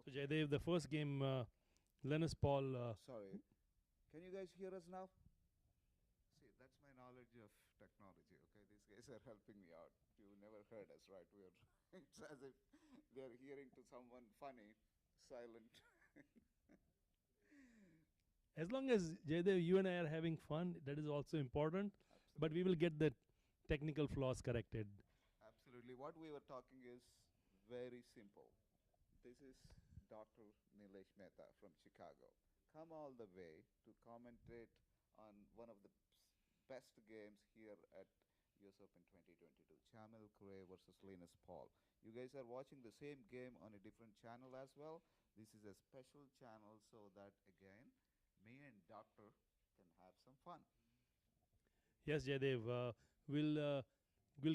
So Jayadev, the first game, Linus Paul. Sorry. Can you guys hear us now? See, that's my knowledge of technology, okay? These guys are helping me out. You never heard us, right? It's as if they're hearing to someone funny, silent. As long as Jayadev, you and I are having fun, that is also important. But we Absolutely. will get the technical flaws corrected. Absolutely. What we were talking is very simple. This is Dr. Nilesh Mehta from Chicago. Come all the way to commentate on one of the best games here at US Open 2022, Chamel Cray versus Linus Paul. You guys are watching the same game on a different channel as well. This is a special channel so that, again, me and Doctor can have some fun. Yes, Jayadev, we'll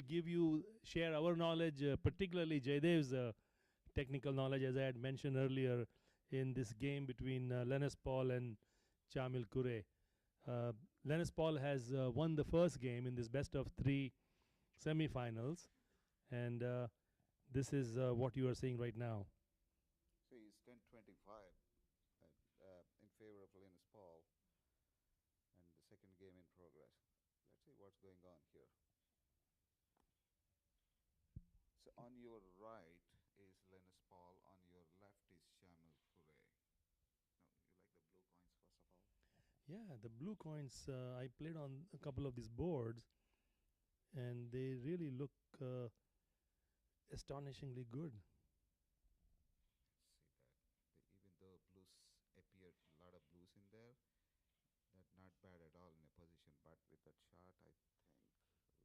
give you share our knowledge, particularly Jayadev's technical knowledge, as I had mentioned earlier, in this game between Linus Paul and Chamil Kure. Linus Paul has won the first game in this best of three semifinals, and this is what you are seeing right now. So he's 10-25 in favor of Linus Paul, and the second game in progress. Let's see what's going on here. So on your right is Linus Paul, on your left is Shamil Kure. No, you like the blue coins first of all? Yeah, the blue coins, I played on a couple of these boards, and they really look astonishingly good. See that. Even though blues appeared, a lot of blues in there, that not bad at all in a position, but with that shot, I think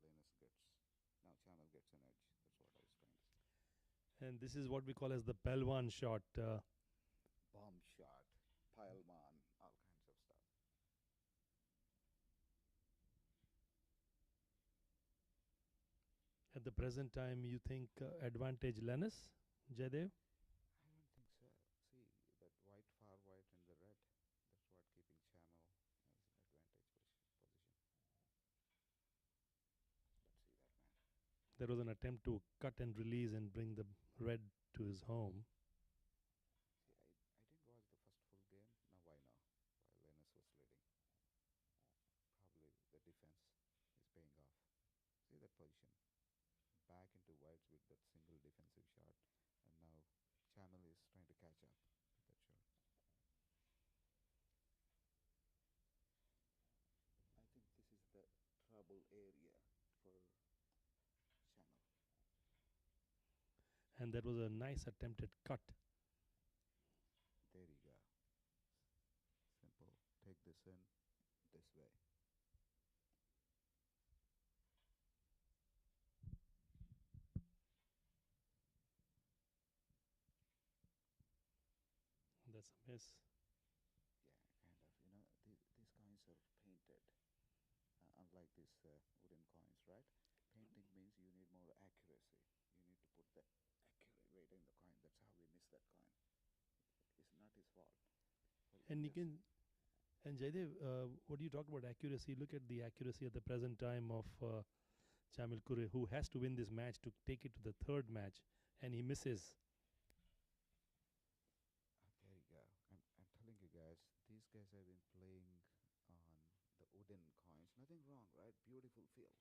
Linus gets, now Chamel gets an edge. That's what I was trying to say. And this is what we call as the Pelwan shot. Bomb shot, pileman, all kinds of stuff. At the present time, you think advantage Linus, Jayadev? I don't think so. See, that white, far white and the red, that's what keeping Chamel as an advantage position. Let's see that, man. There was an attempt to cut and release and bring the red to his home. See, I didn't watch the first full game. Now I know why Linus was leading. Probably the defense is paying off. See that position. Back into whites with that single defensive shot. And now Chamel is trying to catch up with that shot. I think this is the trouble area for Chamel. And that was a nice attempted cut. There you go. Simple. Take this in this way. That's a miss. Yeah, kind of. You know, these coins are painted, unlike these wooden coins, right? Painting means you need more accuracy. You need to put the accurate weight in the coin. That's how we miss that coin. It's not his fault. But And you just can, and Jaydev, what you talk about accuracy, look at the accuracy at the present time of Chamil Kure, who has to win this match to take it to the third match, and he misses. there you go. I'm telling you guys, these guys have been playing on the wooden coins. Nothing wrong, right? Beautiful feel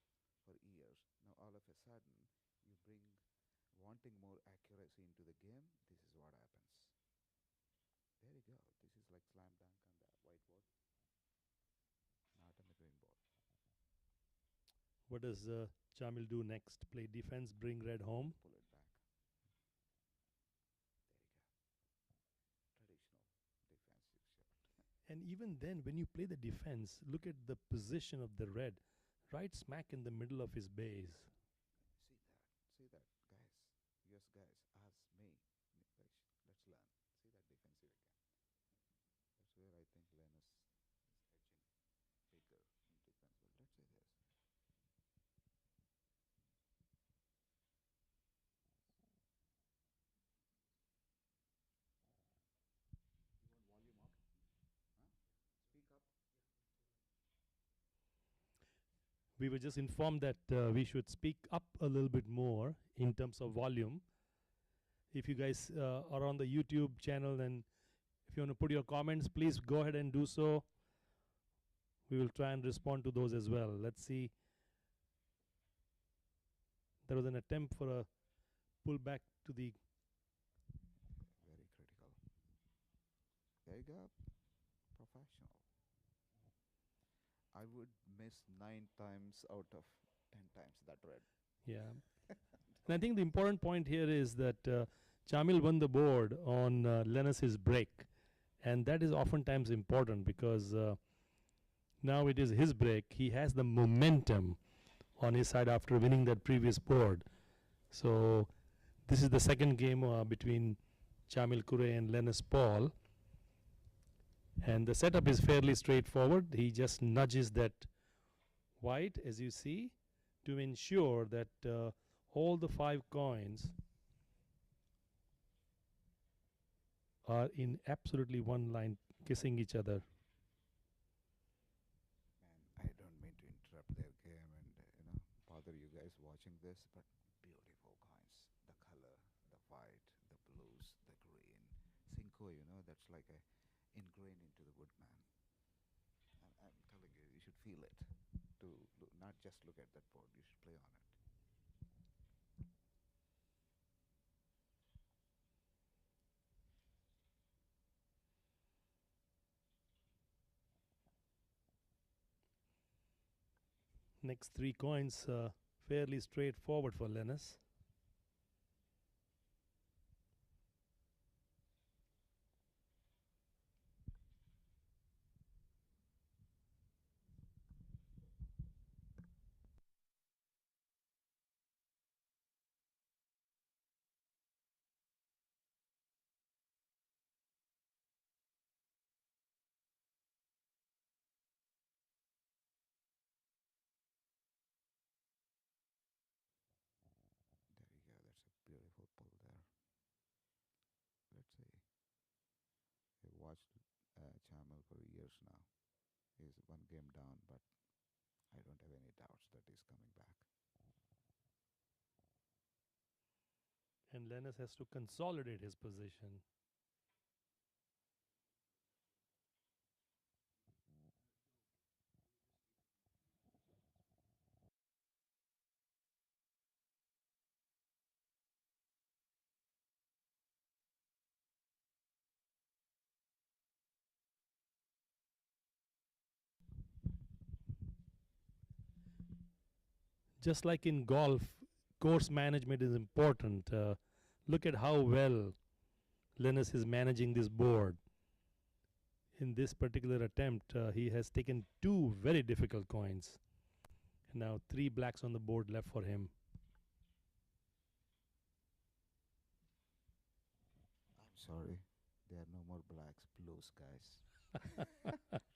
for years. Now all of a sudden, you bring wanting more accuracy into the game. This is what happens. There you go. This is like slam dunk on the whiteboard, not on the green board. What does Chamil do next? Play defense, bring red home. Pull it back. There you go. Traditional defensive shot. And even then, when you play the defense, look at the position of the red, right smack in the middle of his base. See that? See that, guys? Yes, guys. Ask me. Let's learn. See that defensive again. That's where I think Linus is edging bigger in defense. But let's say this. You want volume up? Huh? Speak up. We were just informed that we should speak up a little bit more in terms of volume. If you guys are on the YouTube channel, then if you want to put your comments, please go ahead and do so. We will try and respond to those as well. Let's see. There was an attempt for a pull back to the. Very critical. There you go. Professional. I would miss 9 times out of 10 times that red. Yeah. And I think the important point here is that Chamil won the board on Lennos's break. And that is oftentimes important because now it is his break. He has the momentum on his side after winning that previous board. So this is the second game between Chamil Kure and Lennos Paul. And the setup is fairly straightforward. He just nudges that white, as you see, to ensure that all the 5 coins are in absolutely one line, kissing each other. Man, I don't mean to interrupt their game and bother you guys watching this, but beautiful coins. The color, the white, the blues, the green. Cinco, that's like a ingrained into the wood, man. I'm telling you, you should feel it. To not just look at that board, you should play on it. Next 3 coins, fairly straightforward for Lennos. There you go. That's a beautiful pull there. Let's see. I've watched Chamel for years now. He's one game down, but I don't have any doubts that he's coming back. And Lennos has to consolidate his position. Just like in golf, course management is important. Look at how well Lennos is managing this board. In this particular attempt, he has taken 2 very difficult coins. And now 3 blacks on the board left for him. I'm sorry. There are no more blacks, blues, guys.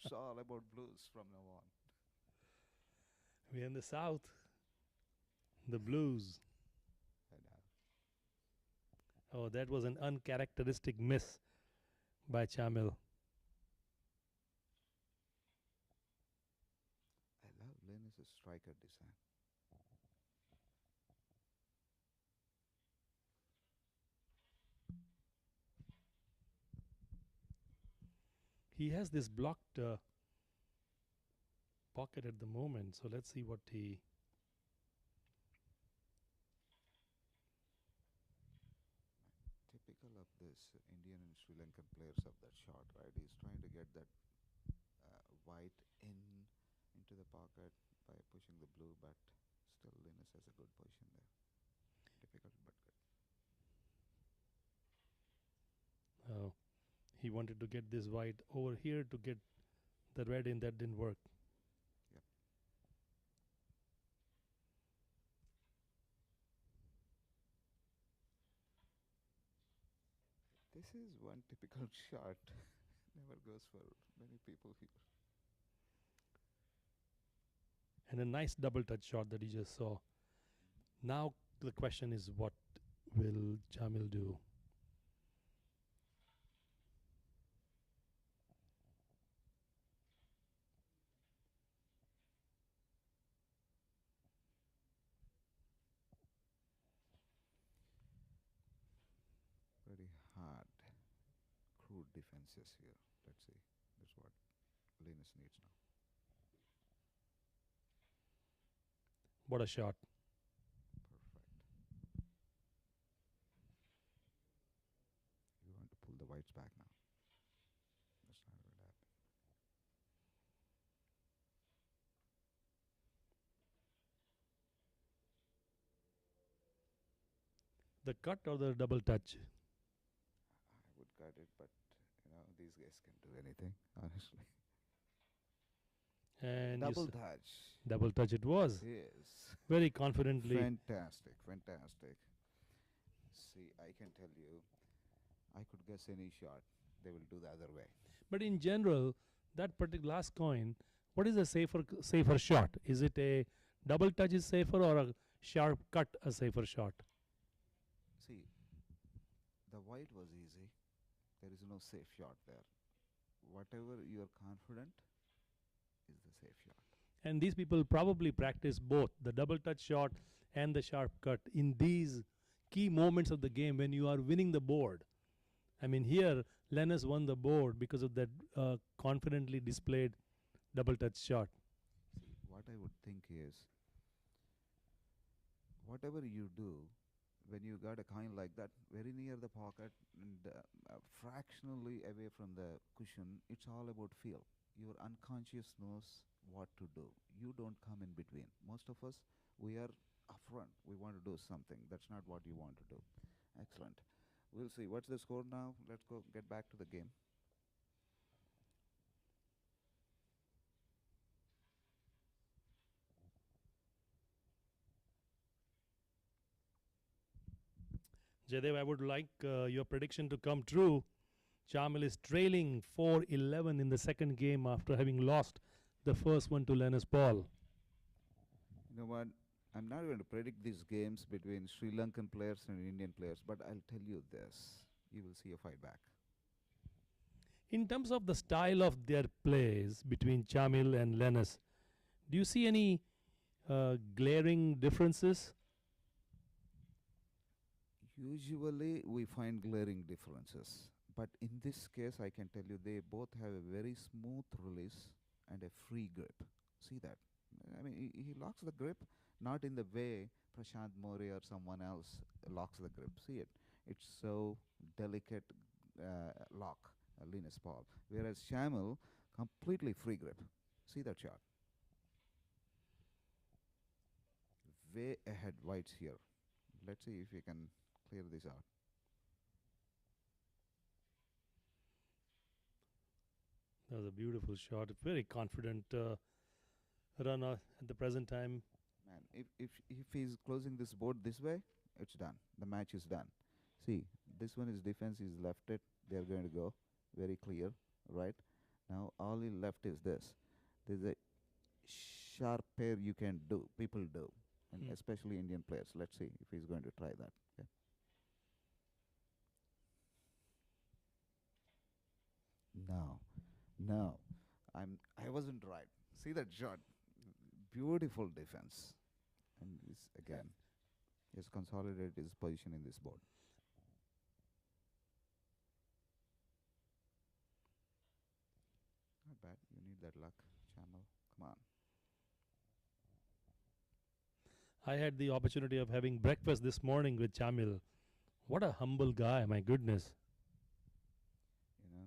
It's all about blues from now on. We're in the south. The blues. I know. Oh, that was an uncharacteristic miss by Chamil. I love Linus's striker design. He has this blocked pocket at the moment, so let's see what he. Typical of this Indian and Sri Lankan players of that shot, right? He's trying to get that white into the pocket by pushing the blue, but still Linus has a good position there. Difficult but good. Oh, he wanted to get this white over here to get the red in. That didn't work. Yep. This is one typical shot. Never goes for many people here. And a nice double touch shot that he just saw. Now the question is, what will Chamil do? good defenses here. Let's see. That's what Linus needs now. What a shot. Perfect. You want to pull the whites back now. That's not going to happen. The cut or the double touch? I would cut it, but these guys can do anything, honestly. And Double touch. double touch it was. Yes. Very confidently. Fantastic, fantastic. See, I can tell you, I could guess any shot. They will do the other way. But in general, that particular last coin, what is a safer shot? Is it a double touch is safer or a sharp cut a safer shot? See, the white was easy. There is no safe shot there. Whatever you are confident is the safe shot. And these people probably practice both the double touch shot and the sharp cut in these key moments of the game when you are winning the board. I mean, here Linus won the board because of that confidently displayed double touch shot. See, what I would think is, whatever you do, when you got a coin like that, very near the pocket and fractionally away from the cushion, it's all about feel. Your unconscious knows what to do. You don't come in between. Most of us, we are upfront. We want to do something. That's not what you want to do. Excellent. We'll see. What's the score now? Let's go get back to the game. Jayadev, I would like your prediction to come true. Chamil is trailing 4-11 in the second game after having lost the first one to Linus Paul. You know what? I'm not going to predict these games between Sri Lankan players and Indian players, but I'll tell you this. You will see a fight back. In terms of the style of their plays between Chamil and Linus, do you see any glaring differences? Usually, we find glaring differences. But in this case, I can tell you they both have a very smooth release and a free grip. See that? I mean, he locks the grip, not in the way Prashant Mori or someone else locks the grip. See it? It's so delicate lock, Linus Paul. Whereas Shamil, completely free grip. See that shot? Way ahead whites here. Let's see if we can clear this out. That was a beautiful shot. Very confident runner at the present time. Man, if he's closing this board this way, it's done. The match is done. See, this one is defense. He's left it. They're going to go. Very clear, right? Now all he left is this. There's a sharp pair you can do. People do, and especially Indian players. Let's see if he's going to try that. Okay. No, I wasn't right. See that shot? Beautiful defense, and this again, he's consolidated his position in this board. Not bad. You need that luck, Chamal. Come on. I had the opportunity of having breakfast this morning with Chamil. What a humble guy, my goodness. You know,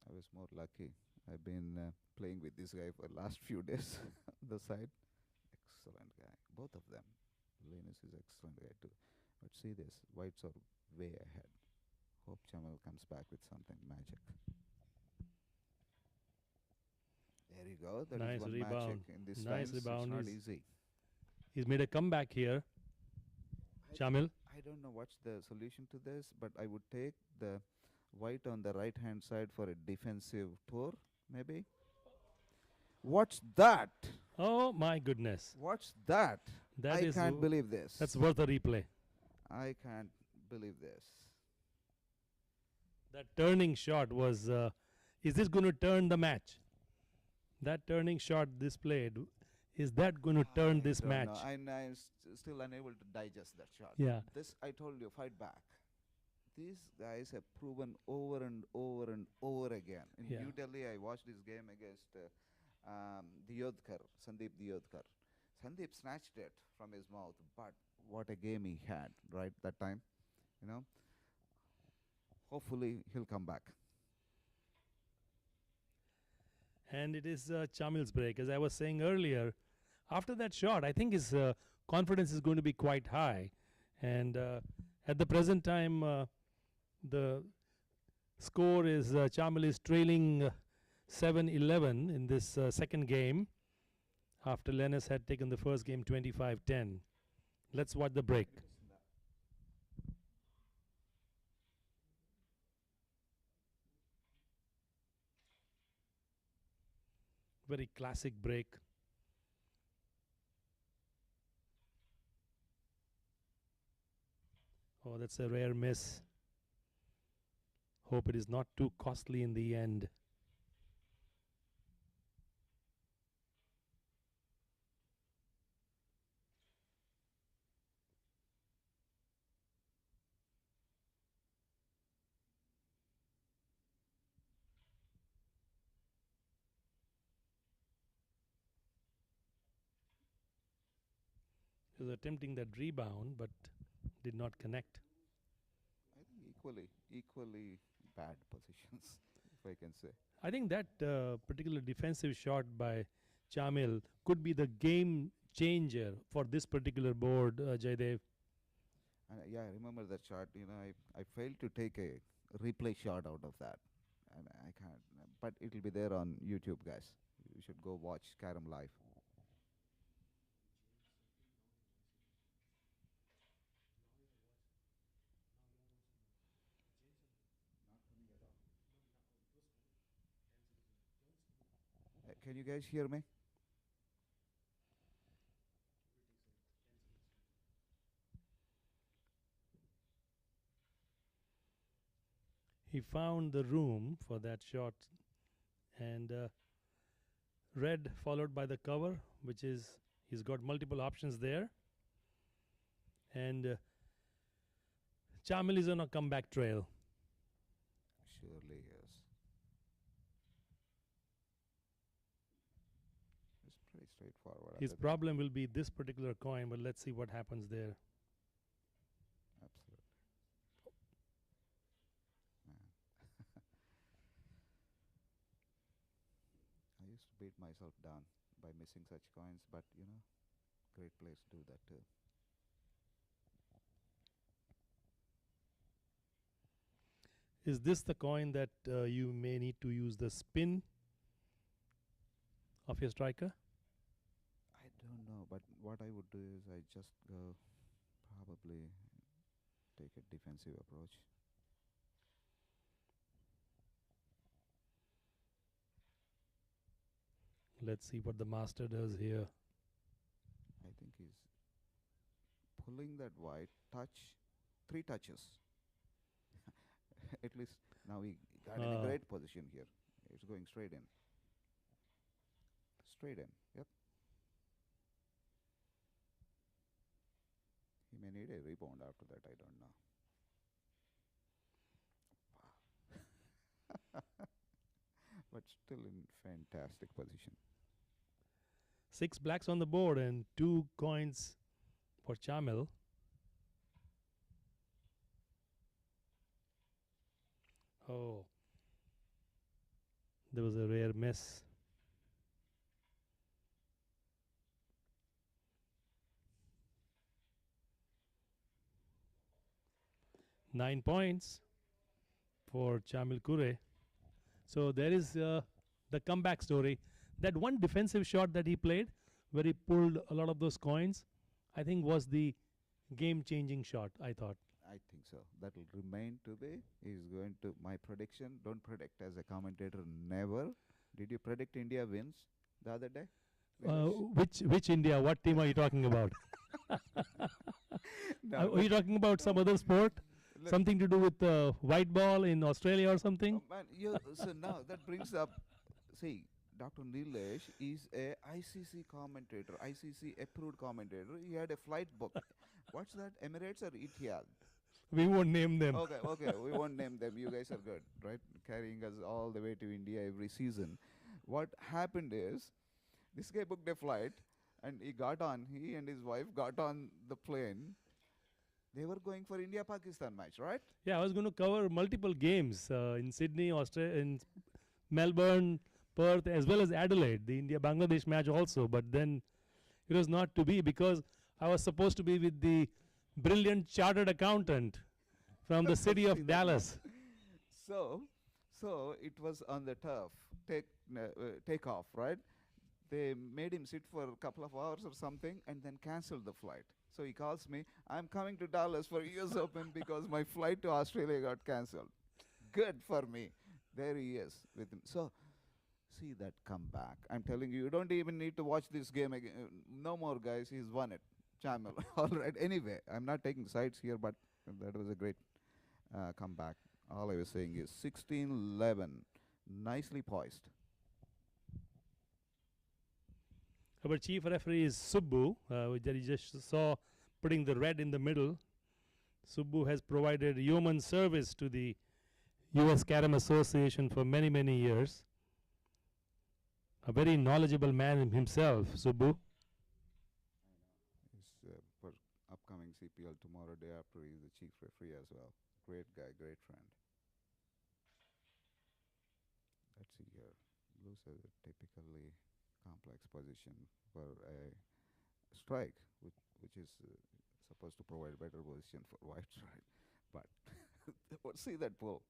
I was more lucky. I've been playing with this guy for the last few days on the side. Excellent guy. Both of them. Linus is excellent guy too. But see this, whites are way ahead. Hope Chamal comes back with something magic. There you go. That Nice is one rebound. magic in this Nice times. rebound. It's not He's- easy. He's made a comeback here. Chamil? I don't know what's the solution to this, but I would take the white on the right hand side for a defensive tour, maybe. What's that? Oh my goodness. What's that? That I is can't believe this. That's worth a replay. I can't believe this. That turning shot was. Is this going to turn the match? That turning shot displayed. Is that going to turn this don't match? know. I'm still unable to digest that shot. Yeah. This, I told you, fight back. these guys have proven over and over and over again. In Yeah. New Delhi, I watched this game against Diyodkar, Sandeep Diyodkar. Sandeep snatched it from his mouth, but what a game he had, right, that time, you know. Hopefully, he'll come back. And it is Chamil's break. As I was saying earlier, after that shot, I think his confidence is going to be quite high. And at the present time, the score is Chamil is trailing 7-11 in this second game after Lennis had taken the first game 25-10. Let's watch the break. Very classic break. Oh, that's a rare miss. Hope it is not too costly in the end. He was attempting that rebound, but did not connect. I think equally bad positions, if I can say. I think that particular defensive shot by Chamil could be the game changer for this particular board, Jayadev. And yeah, I remember that shot. I failed to take a replay shot out of that, and I can't. But it'll be there on YouTube, guys. You should go watch Carom live. Can you guys hear me? He found the room for that shot, and red followed by the cover, which is he's got multiple options there. And Chamil is on a comeback trail. Surely yes. It's pretty straightforward. His problem will be this particular coin, but let's see what happens there. Absolutely. Man. I used to beat myself down by missing such coins, but great players do that too. Is this the coin that you may need to use the spin of your striker? I don't know, but what I would do is I just go probably take a defensive approach. Let's see what the master does here. I think he's pulling that white touch, 3 touches. At least now he got in a great position here. It's going straight in. Straight in, yep. He may need a rebound after that, I don't know. But still in fantastic position. 6 blacks on the board and 2 coins for Chamil. Oh, there was a rare miss. Nine points for Chamil Kure. So there is the comeback story. That one defensive shot that he played, where he pulled a lot of those coins, I think was the game-changing shot, I thought. I think so. That will remain to be. He's going to. My prediction, don't predict as a commentator, never. Did you predict India wins the other day? Which India? What team are you talking about? Are you talking about some other sport? Something to do with white ball in Australia or something? Man, so now that brings up. See, Dr. Nilesh is a ICC commentator, ICC approved commentator. He had a flight book. What's that? Emirates or Etihad? We won't name them. Okay, okay, we won't name them. You guys are good, right? Carrying us all the way to India every season. What happened is this guy booked a flight, and he and his wife got on the plane. They were going for India Pakistan match, right? Yeah, I was going to cover multiple games in Sydney, Australia, in Melbourne, Perth, as well as Adelaide, the India Bangladesh match also. But then it was not to be because I was supposed to be with the brilliant chartered accountant from the city See of that man. Dallas. So, so it was on the turf take off, right? They made him sit for a couple of hours or something, and then canceled the flight. So he calls me, I'm coming to Dallas for US Open because my flight to Australia got cancelled. Good for me. There he is with him. So see that comeback. I'm telling you, you don't even need to watch this game again. No more, guys. He's won it. Chamel. All right. Anyway, I'm not taking sides here, but that was a great comeback. All I was saying is 16-11, nicely poised. Our chief referee is Subbu, that you just saw putting the red in the middle. Subbu has provided yeoman service to the US Carom Association for many, many years. A very knowledgeable man himself, Subbu. He's for upcoming CPL tomorrow, day after, he's the chief referee as well. Great guy, great friend. Let's see here. Blues has a typically complex position for a strike, which is supposed to provide better position for whites, right? But see that pull.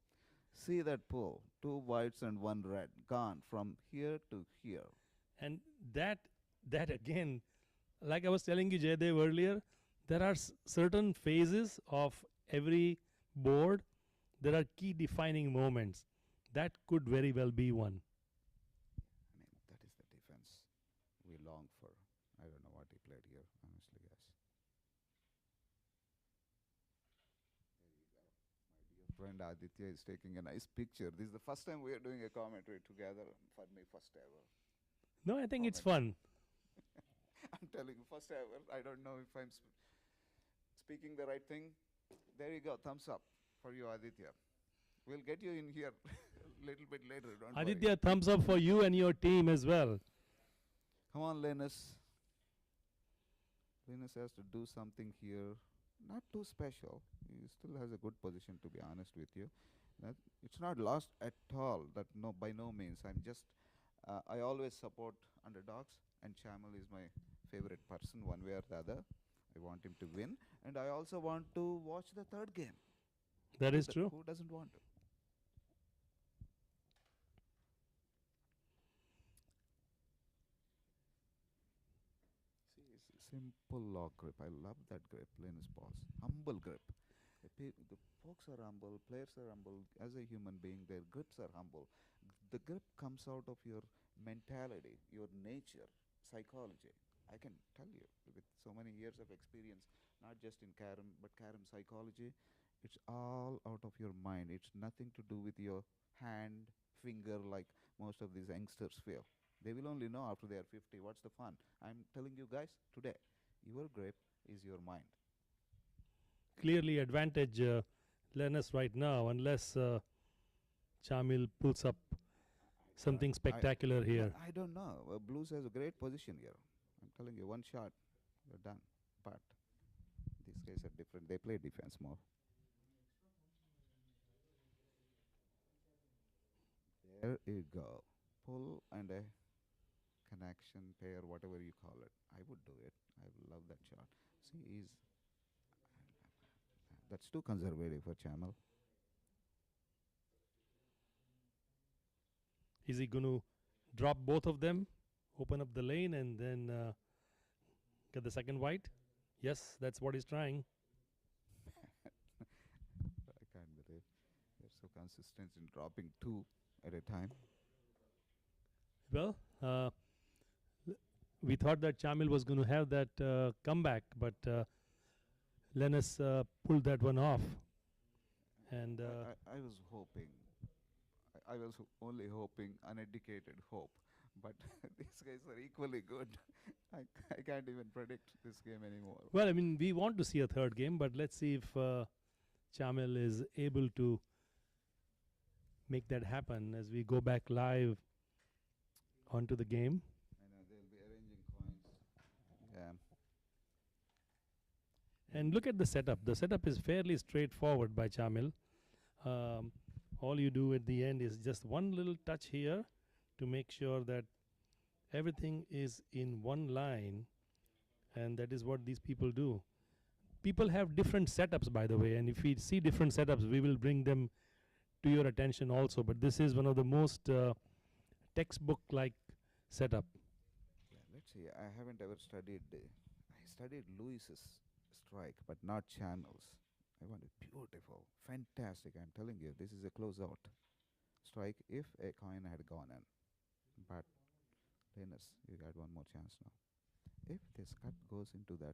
See that pull. 2 whites and 1 red. Gone from here to here. And that again, like I was telling you, Jayadev, earlier, there are certain phases of every board. There are key defining moments. That could very well be one. I mean, that is the defense we long for. I don't know what he played here, honestly, guys. There you go. My dear friend Aditya is taking a nice picture. This is the first time we are doing a commentary together. For me, first ever. No, I think it's Comment. fun. I'm telling you, first ever. I don't know if I'm speaking the right thing. There you go. Thumbs up for you, Aditya. We'll get you in here a little bit later. Don't worry. Aditya, thumbs up for you and your team as well. Come on, Linus. Linus has to do something here. Not too special. He still has a good position, to be honest with you. It's not lost at all. That no, by no means. I'm just. I always support underdogs, and Chamal is my favorite person, one way or the other. I want him to win, and I also want to watch the third game. That is true. Who doesn't want to? See, it's a simple lock grip. I love that grip, Linus Paul's. Humble grip. The folks are humble, players are humble. As a human being, their grips are humble. The grip comes out of your mentality, your nature, psychology. I can tell you, with so many years of experience, not just in Karam, but Karam psychology, it's all out of your mind. It's nothing to do with your hand, finger, like most of these youngsters feel. They will only know after they are 50. What's the fun? I'm telling you guys today, your grip is your mind. Clearly advantage Lennox right now, unless Chamil pulls up something spectacular here. I don't know. Blues has a great position here. I'm telling you, one shot, you're done. But these guys are different. They play defense more. There you go. Pull and a connection pair, whatever you call it. I would do it. I would love that shot. See, that's too conservative for Chamal. Is he going to drop both of them, open up the lane, and then get the second white? Yes, that's what he's trying. I can't believe they're so consistent in dropping 2 at a time. Well, we thought that Chamil was going to have that comeback, but Lennox pulled that one off. And I was hoping. I was only hoping, uneducated hope. But these guys are equally good. I can't even predict this game anymore. well, I mean, we want to see a third game, but let's see if Chamil is able to make that happen as we go back live onto the game. I know they'll be arranging coins. Yeah. And look at the setup. The setup is fairly straightforward by Chamil. Um, all you do at the end is just one little touch here to make sure that everything is in one line, and that is what these people do. People have different setups, by the way, and if we see different setups, we will bring them to your attention also. But this is one of the most textbook-like setup. Yeah, let's see. I haven't ever studied. I studied Lewis's strike, but not Channel's. I want it beautiful, fantastic. I'm telling you, this is a close-out strike if a coin had gone in. But Linus, you got one more chance now. If this cut goes into that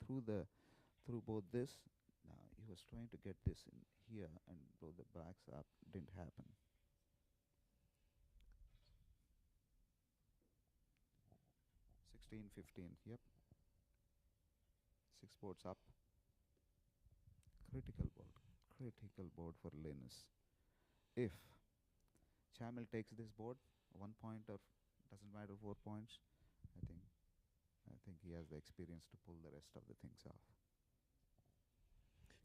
through both this, he was trying to get this in here and blow the backs up. Didn't happen. 16, 15. Yep. 6 boards up. Critical board. Critical board for Linus. If Chamil takes this board, 1 point or doesn't matter 4 points, I think he has the experience to pull the rest of the things off.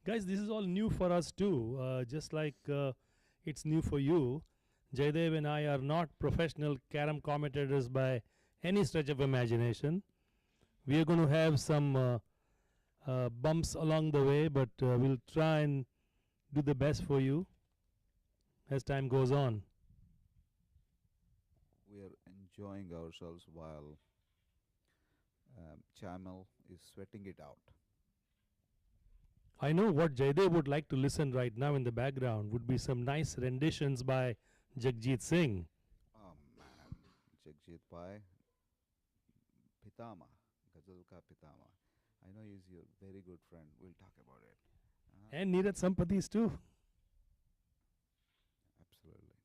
Guys, this is all new for us too, just like it's new for you. Jayadev and I are not professional carom commentators by any stretch of imagination. We are going to have some bumps along the way, but we'll try and do the best for you as time goes on. We are enjoying ourselves while Chamil is sweating it out. I know what Jayadev would like to listen right now in the background would be some nice renditions by Jagjit Singh. Oh man, Jagjit Pai, Pitama, Ghazal ka Pitama. I know he's your very good friend. We'll talk about it. And Neeraj Sampathis too. Absolutely.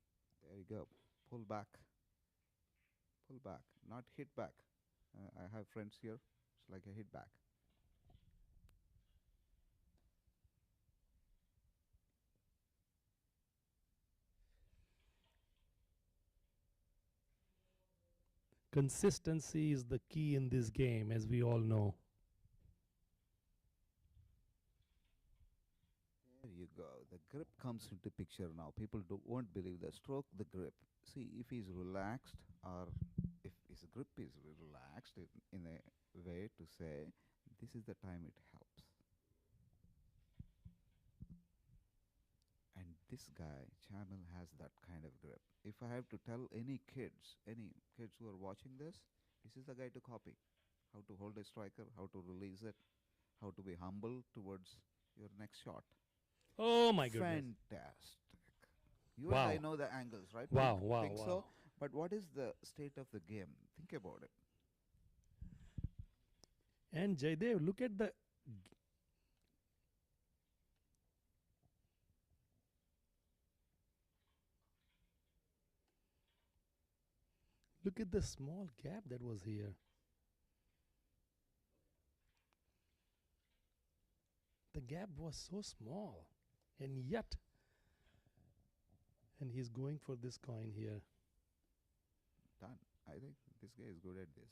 There you go. Pull back. Pull back, not hit back. I have friends here. It's like a hit back. Consistency is the key in this game, as we all know. There you go. The grip comes into picture now. People won't believe the stroke, the grip. See, if he's relaxed or if his grip is relaxed in a way to say, this is the time it helps. And this guy, Chamil, has that kind of grip. If I have to tell any kids who are watching this is the guy to copy. How to hold a striker, how to release it, how to be humble towards your next shot. Oh my goodness. Fantastic. You Wow. and I know the angles, right? Wow, Don't wow, think wow. so? But what is the state of the game? Think about it. And Jayadev, look at the look at the small gap that was here. The gap was so small, and yet, and he's going for this coin here. Done. I think this guy is good at this.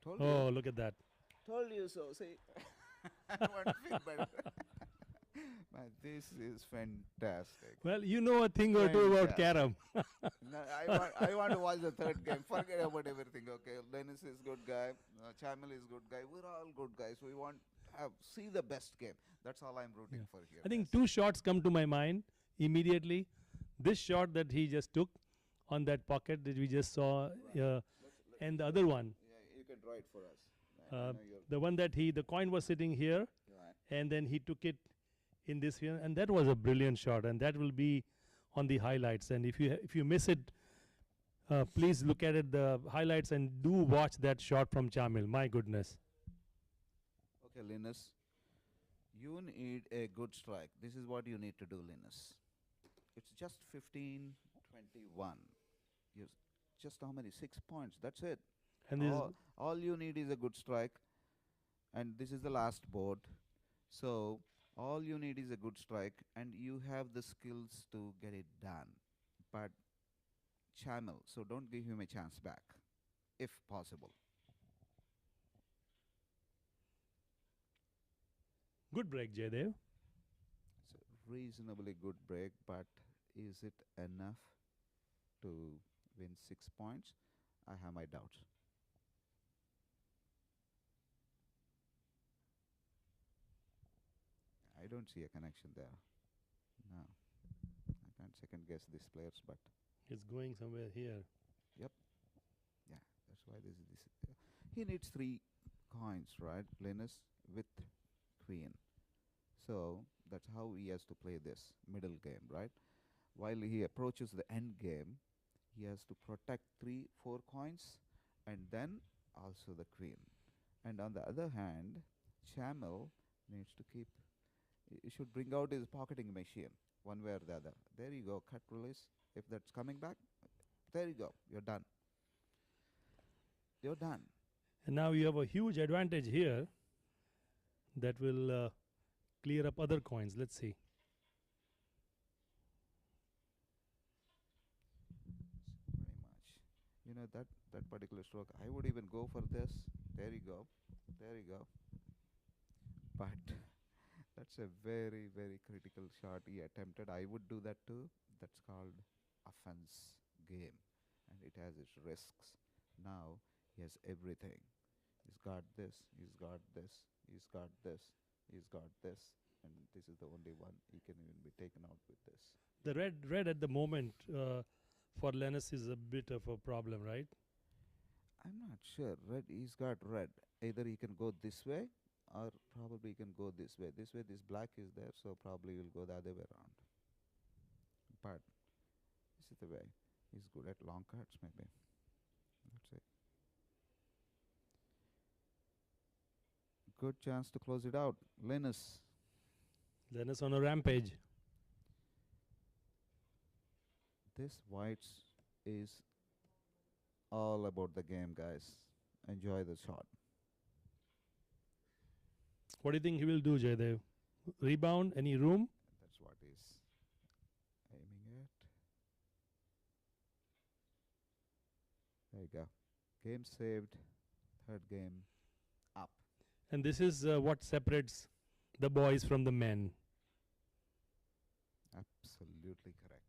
Told Oh, you. look at that. Told you so. See, I want to feel better. Man, this is fantastic. Well, you know a thing or two about carom. No, I want to watch the third game. Forget about everything, okay? Dennis is good guy. Chamil is good guy. We're all good guys. We want to see the best game. That's all I'm rooting for here. I think two shots come to my mind immediately. This shot that he just took on that pocket that we just saw, and the other one, Yeah, you can draw it for us. I know you're the one that the coin was sitting here, right. and then he took it in this here, and that was a brilliant shot, and that will be on the highlights. And if you miss it, please look at it, the highlights, and do watch that shot from Chamil. My goodness. Okay, Linus. You need a good strike. This is what you need to do, Linus. It's just 15-21. Just how many? 6 points. That's it. And this All you need is a good strike. And this is the last board. So all you need is a good strike, and you have the skills to get it done. But Chamel, so don't give him a chance back, if possible. Good break, Jayadev. It's a reasonably good break, but is it enough to win 6 points? I have my doubts. I don't see a connection there. No, I can't second guess these players, but It's going somewhere here. yep, yeah, that's why this. He needs 3 coins, right, Linus, with queen. So that's how he has to play this middle game, right? While he approaches the end game, he has to protect 3, 4 coins, and then also the queen. And on the other hand, Chamel needs to keep. He should bring out his pocketing machine, one way or the other. There you go, cut release. If that's coming back, there you go. You're done. You're done. And now you have a huge advantage here that will clear up other coins. Let's see. Very much. You know that particular stroke. I would even go for this. There you go. There you go. But that's a very, very critical shot he attempted. I would do that too. That's called offense game, and it has its risks. Now he has everything. He's got this. He's got this. He's got this. He's got this, and this is the only one he can even be taken out with this. The red at the moment for Lennis is a bit of a problem, right? I'm not sure. Red. He's got red. Either he can go this way, or probably he can go this way. This way, this black is there, so probably will go the other way around. But this is the way. He's good at long cards, maybe. That's it. Good chance to close it out. Linus. Lennis on a rampage. This whites is all about the game, guys. Enjoy the shot. What do you think he will do, Jayadev? Rebound? Any room? That's what he's aiming at. There you go. Game saved. Third game up. And this is what separates the boys from the men. Absolutely correct.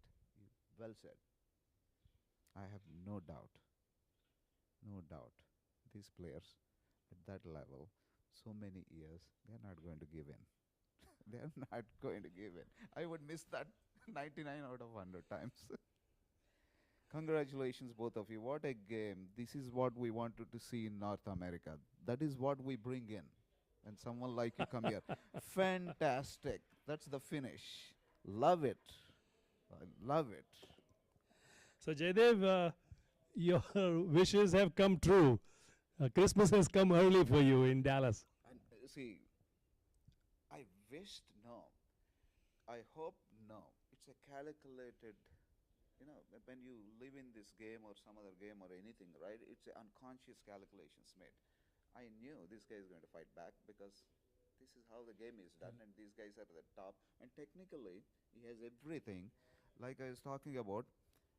Well said. I have no doubt. No doubt. These players at that level, so many years, they're not going to give in. They're not going to give in. I would miss that 99 out of 100 times. Congratulations, both of you. What a game. This is what we wanted to see in North America. That is what we bring in. And someone like you come here. Fantastic. That's the finish. Love it. I love it. So, Jayadev, your wishes have come true. Christmas has come early for you in Dallas. And see, I wished no. I hope no. It's a calculated, when you live in this game or some other game or anything, right? It's a unconscious calculations made. I knew this guy is going to fight back because this is how the game is done, and these guys are at the top. And technically, he has everything. Like I was talking about,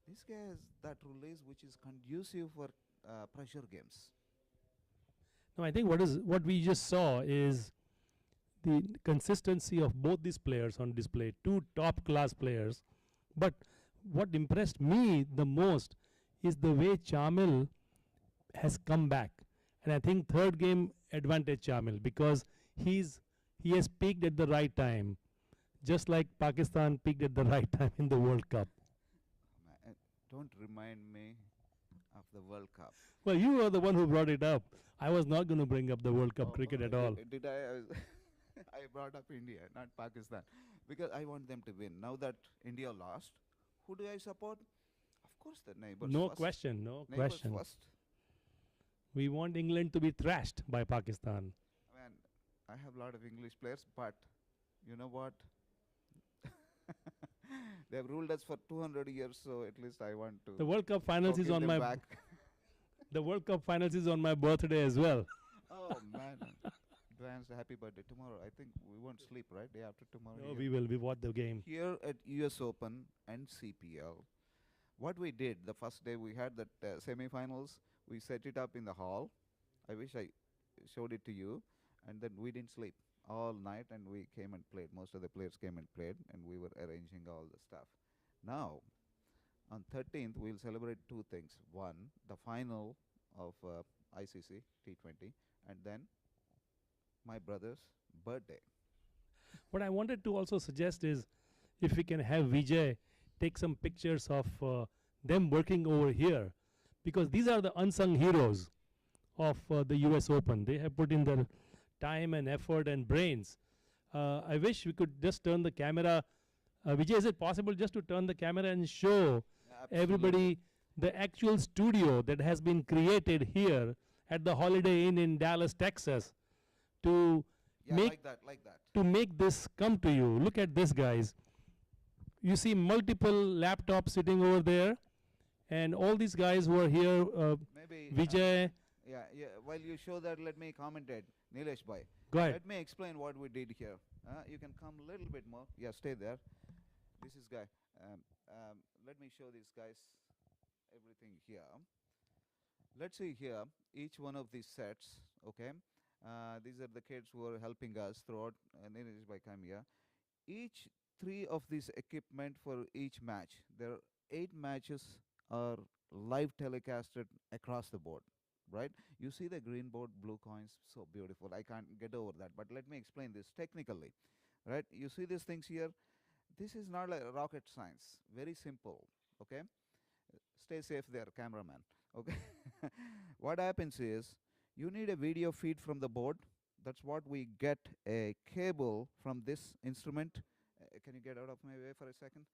this guy has that release which is conducive for pressure games. No, I think what we just saw is the consistency of both these players on display. Two top class players. But what impressed me the most is the way Chamil has come back. And I think third game advantage Chamil because he has peaked at the right time, just like Pakistan peaked at the right time in the World Cup. Don't remind me of the World Cup. Well, you were the one who brought it up. I was not going to bring up the World Cup cricket at all. Did I? I brought up India, not Pakistan, because I want them to win. Now that India lost, who do I support? Of course, the neighbors. No first. question, no Neighbors question. first. We want England to be thrashed by Pakistan. Man, I have a lot of English players, but you know what? They have ruled us for 200 years, so at least I want to. The World Cup finals is give on them my back. the World Cup finals is on my birthday as well. Oh man, advanced happy birthday tomorrow. I think we won't sleep, right? Day after tomorrow. No, Here. we will. We watch the game. Here at US Open and CPL, what we did the first day we had that semi-finals, we set it up in the hall. I wish I showed it to you, and then we didn't sleep all night, and we came and played. Most of the players came and played, and we were arranging all the stuff. Now, on 13th, we'll celebrate two things. One, the final of ICC T20, and then my brother's birthday. What I wanted to also suggest is if we can have Vijay take some pictures of them working over here, because these are the unsung heroes of the US Open. They have put in their time and effort and brains. I wish we could just turn the camera. Vijay, is it possible just to turn the camera and show everybody the actual studio that has been created here at the Holiday Inn in Dallas, Texas, to Yeah, make like that. to make this come to you. Look at this, guys. You see multiple laptops sitting over there, and all these guys who are here, Maybe Vijay, yeah. While you show that, let me commentate. Nilesh bhai, go ahead. let me explain what we did here. You can come a little bit more. Yeah, stay there. This is guy. Let me show these guys everything here. Let's see here each one of these sets. Okay, these are the kids who are helping us throughout. Nilesh bhai, come here. Each three of these equipment for each match. There are 8 matches are live telecasted across the board, right? You see the green board, blue coins, so beautiful. I can't get over that, but let me explain this technically, right? You see these things here. This is not like rocket science. Very simple. Okay, stay safe there, cameraman. Okay, what happens is you need a video feed from the board. That's what we get a cable from this instrument. Can you get out of my way for a second?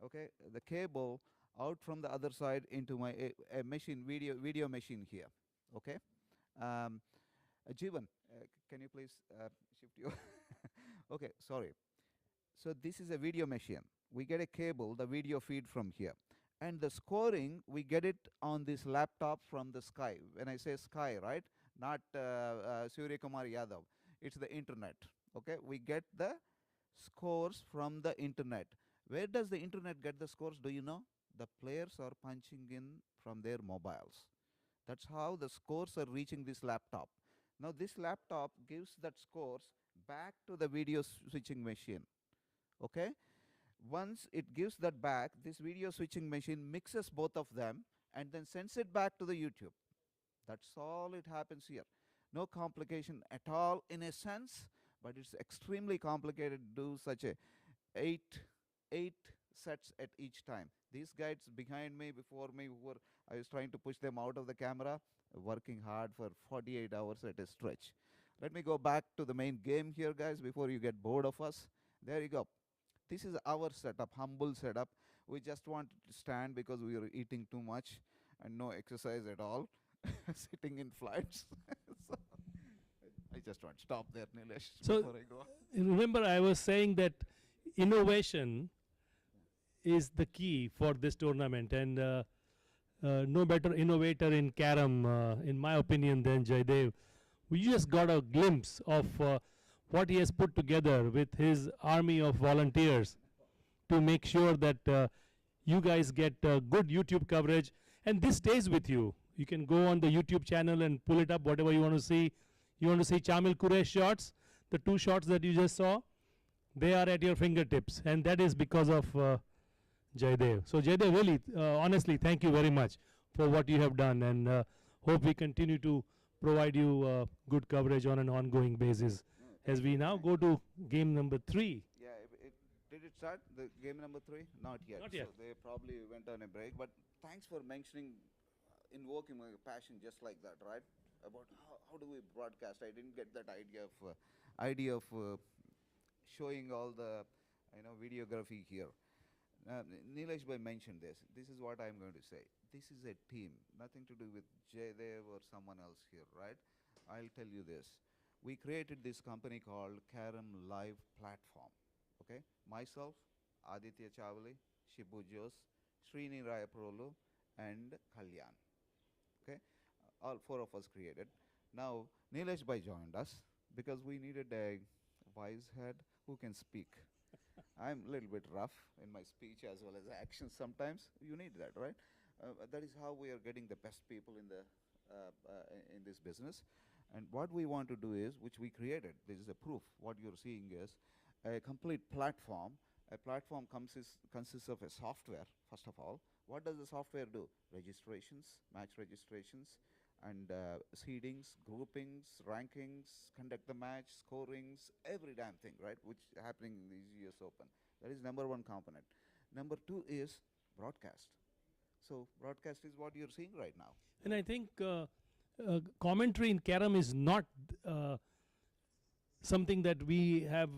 Okay, the cable out from the other side into my a machine, video machine here. Okay, Jeevan, can you please shift your? Okay, sorry. So this is a video machine. We get a cable, the video feed from here, and the scoring we get it on this laptop from the sky. When I say sky, right? Not Surya Kumar Yadav. It's the internet. Okay, we get the scores from the internet. Where does the internet get the scores? Do you know? The players are punching in from their mobiles. That's how the scores are reaching this laptop. Now this laptop gives that scores back to the video switching machine. Okay? Once it gives that back, this video switching machine mixes both of them and then sends it back to the YouTube. That's all it happens here. No complication at all in a sense, but it's extremely complicated to do such a eight sets at each time. These guys behind me, before me, I was trying to push them out of the camera, working hard for 48 hours at a stretch. Let me go back to the main game here, guys, before you get bored of us. There you go. This is our setup, humble setup. We just wanted to stand because we were eating too much and no exercise at all, sitting in flights. So I just want to stop there, Nilesh, So before I go. remember, I was saying that innovation is the key for this tournament, and no better innovator in carom, in my opinion, than Jayadev. We just got a glimpse of what he has put together with his army of volunteers to make sure that you guys get good YouTube coverage, and this stays with you. You can go on the YouTube channel and pull it up, whatever you want to see. You want to see Chamil Quresh shots, the 2 shots that you just saw, they are at your fingertips, and that is because of Jayadev. So Jayadev, really, honestly, thank you very much for what you have done, and hope we continue to provide you good coverage on an ongoing basis. As we now go to game number 3. Yeah, did it start, the game number 3? Not yet. Not yet. So they probably went on a break. But thanks for mentioning, invoking my passion just like that, right? About how do we broadcast? I didn't get that idea of showing all the videography here. Nilesh bhai mentioned this. This is what I'm going to say. This is a team, nothing to do with Jayadev or someone else here, right? I'll tell you this. We created this company called Carom Live Platform. Okay, myself, Aditya Chavali, Shibu Jose, Srini Rayaprolu, and Kalyan. Okay, all 4 of us created. Now Nilesh bhai joined us. because we needed a wise head who can speak. I'm a little bit rough in my speech as well as action sometimes. You need that, right? That is how we are getting the best people in this business. And what we want to do is, which we created, this is a proof. What you're seeing is a complete platform. A platform consists of a software, first of all. What does the software do? Registrations, match registrations, and seedings, groupings, rankings, conduct the match, scorings, every damn thing, right? Which happening in the US Open. That is number one component. Number two is broadcast. So broadcast is what you're seeing right now. And I think commentary in carom is not uh, something that we have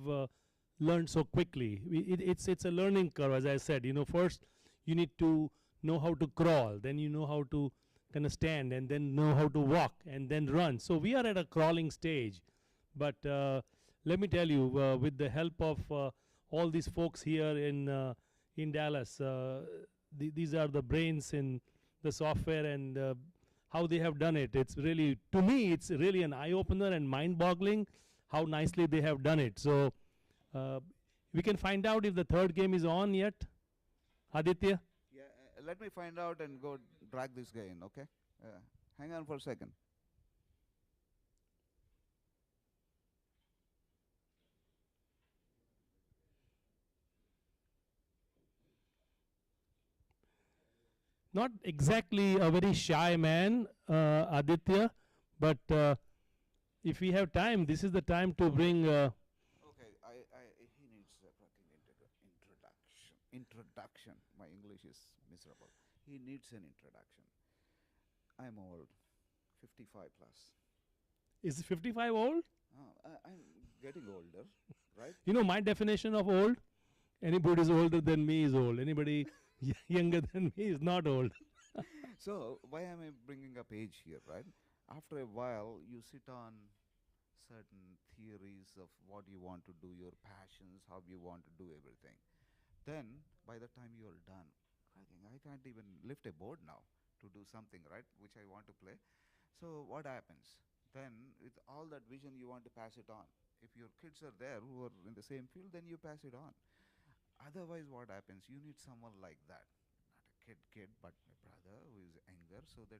learned so quickly. It's a learning curve, as I said. First you need to know how to crawl, then you know how to kind of stand, and then know how to walk, and then run. So we are at a crawling stage. But let me tell you, with the help of all these folks here in Dallas, these are the brains in the software, and how they have done it. It's really, to me, it's really an eye opener and mind boggling how nicely they have done it. So uh, we can find out if the third game is on yet. Aditya? Yeah, let me find out and go drag this guy in, okay? Hang on for a second. Not exactly a very shy man, Aditya, but if we have time, this is the time to bring. Okay, he needs a fucking introduction. Introduction. My English is miserable. He needs an introduction. I'm old, 55 plus. Is 55 old? I'm getting older, right? My definition of old: anybody who is older than me is old. Anybody younger than me is not old. So why am I bringing up age here, right? After a while, you sit on certain theories of what you want to do, your passions, how you want to do everything. Then, by the time you're done, I think I can't even lift a board now to do something, right? Which I want to play. So what happens? Then, with all that vision, you want to pass it on. If your kids are there who are in the same field, then you pass it on. Otherwise, what happens? You need someone like that. Not a kid, but a brother who is younger, so that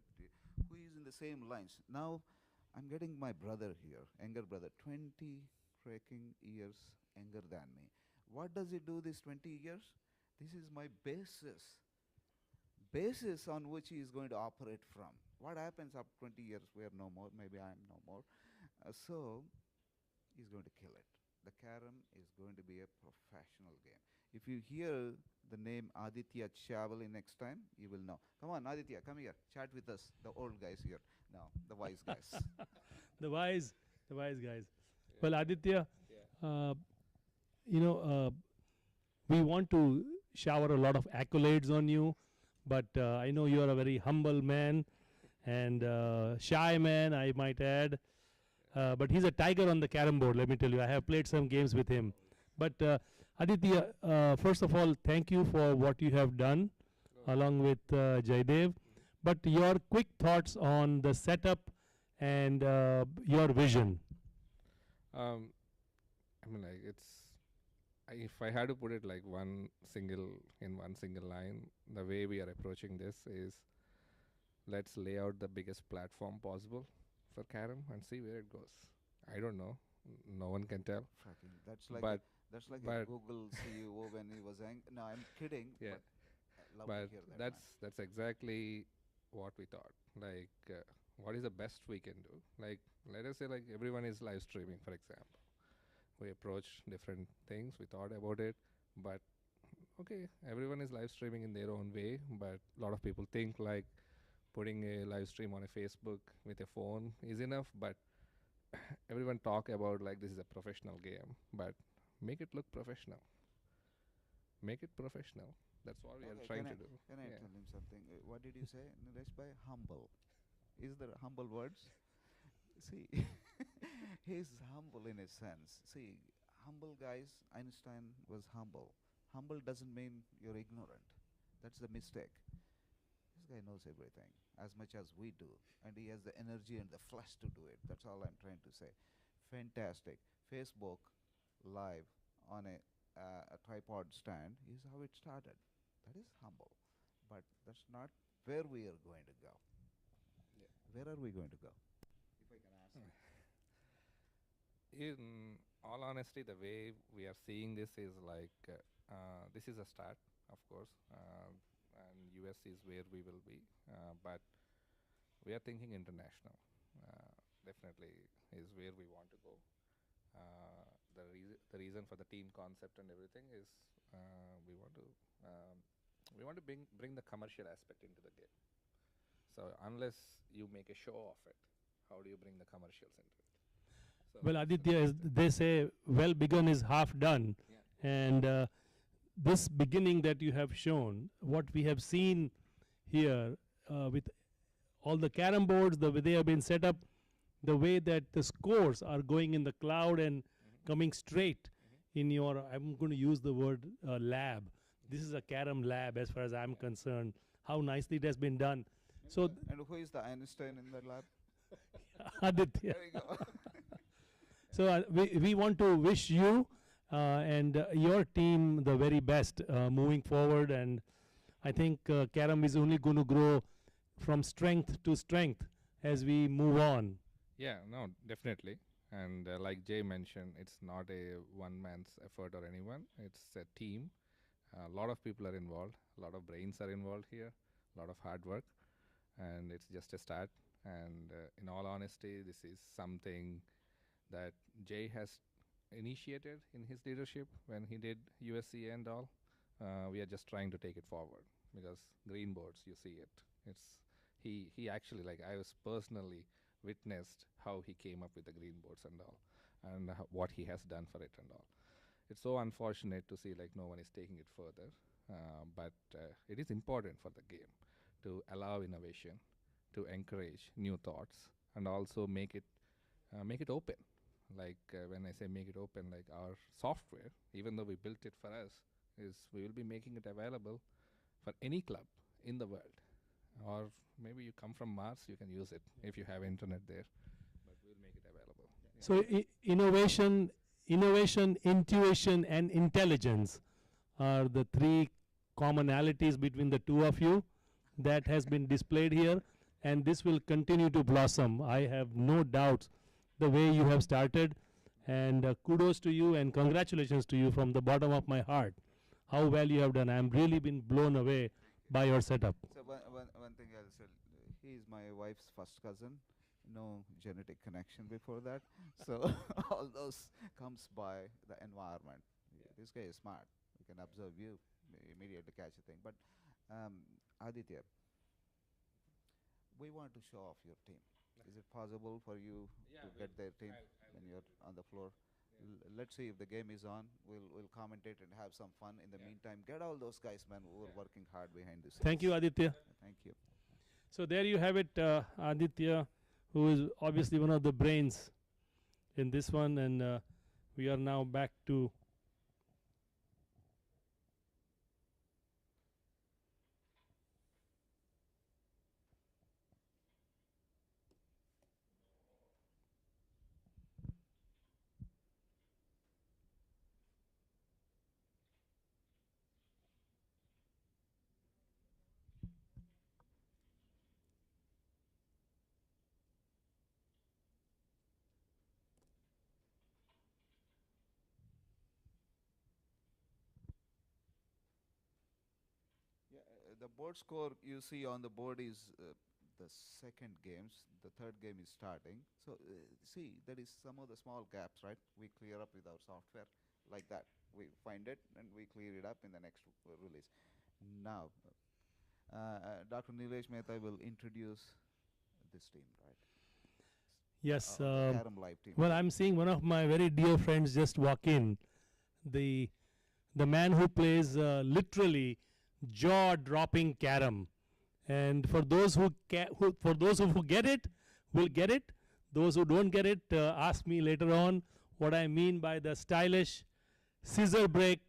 who is in the same lines. Now, I'm getting my brother here, younger brother, 20 freaking years younger than me. What does he do this 20 years? This is my basis on which he is going to operate from. What happens after 20 years? We are no more. Maybe I am no more. So he's going to kill it. The carom is going to be a professional game. If you hear the name Aditya Chavali next time, you will know. Come on, Aditya, come here. Chat with us, the old guys here. No, the wise guys. the wise, the wise guys. Well, Aditya, uh, you know, we want to shower a lot of accolades on you, but I know you are a very humble man and shy man, I might add. But he's a tiger on the carom board, let me tell you. I have played some games with him. But Aditya, first of all, thank you for what you have done along with Jayadev. But your quick thoughts on the setup and your vision. I mean, like if I had to put it like one single line, the way we are approaching this is, let's lay out the biggest platform possible for carom and see where it goes. I don't know. No one can tell. Fucking, that's like But that's like a but Google CEO when he was no, I'm kidding. yeah, But I love but to hear that. that's exactly what we thought. Like, what is the best we can do? Like, let us say like everyone is live streaming, for example. We approach different things. We thought about it, but okay, everyone is live streaming in their own way. But a lot of people think like putting a live stream on a Facebook with a phone is enough. But everyone talk about like this is a professional game, but make it look professional. Make it professional. That's what we are Okay, trying to do. can I Yeah. tell him something? What did you say, Nilesh bhai? Humble. Is there humble words? See, he's humble in a sense. See, humble guys, Einstein was humble. Humble doesn't mean you're ignorant. That's the mistake. This guy knows everything as much as we do, and he has the energy and the flesh to do it. That's all I'm trying to say. fantastic. Facebook Live on a tripod stand is how it started. That is humble. But that's not where we are going to go. Yeah. Where are we going to go? If I can ask you. In all honesty, the way we are seeing this is like this is a start, of course, and US is where we will be, but we are thinking international. Definitely is where we want to go. The reason for the team concept and everything is we want to bring the commercial aspect into the game. So unless you make a show of it, how do you bring the commercials into it? So Well, that's the Aditya, as concept. they say, well begun is half done. Yeah. And this beginning that you have shown, what we have seen here with all the carom boards, the way they have been set up, the way that the scores are going in the cloud and coming straight in your, I'm going to use the word lab. This is a carom lab as far as I'm concerned. How nicely it has been done. So, And who is the Einstein in the lab? Aditya. There you go. So we want to wish you and your team the very best moving forward, and I think Karam is only going to grow from strength to strength as we move on. Yeah, no, definitely. And like Jay mentioned, it's not a one man's effort or anyone. It's a team. A lot of people are involved. A lot of brains are involved here. A lot of hard work, and it's just a start. And in all honesty, this is something that Jay has initiated in his leadership when he did USC and all. We are just trying to take it forward because green boards, you see it. It's he actually, like, I was personally witnessed how he came up with the green boards and all, and what he has done for it and all. It's so unfortunate to see like no one is taking it further, but it is important for the game to allow innovation, to encourage new thoughts, and also make it open. Like when I say make it open, like our software, even though we built it for us, is we will be making it available for any club in the world. Or maybe you come from Mars, you can use it if you have internet there. But we'll make it available. So innovation, intuition, and intelligence are the three commonalities between the two of you that has been displayed here, and this will continue to blossom. I have no doubts the way you have started, and kudos to you and congratulations to you from the bottom of my heart. How well you have done. I'm really been blown away by your setup. So one thing I'll say, he is my wife's first cousin. No genetic connection before that. So all those comes by the environment. This guy is smart. He can observe you, immediately catch a thing. But Aditya, we want to show off your team. Is it possible for you to get their team when you're on the floor? Let's see if the game is on. We'll commentate and have some fun. In the meantime, get all those guys, man, who are working hard behind the scenes. Thank you, Aditya. Thank you. So there you have it, Aditya, who is obviously one of the brains in this one, and we are now back to Yeah, the board score you see on the board is the second games. The third game is starting. So see, there is some of the small gaps, right? We clear up with our software like that. We find it and we clear it up in the next release. Now, Dr. Nilesh Mehta will introduce this team, right? yes. The Carom Live team. Well, I'm seeing one of my very dear friends just walk in. The man who plays literally jaw-dropping carom, and for those who get it, will get it. Those who don't get it, ask me later on what I mean by the stylish scissor break,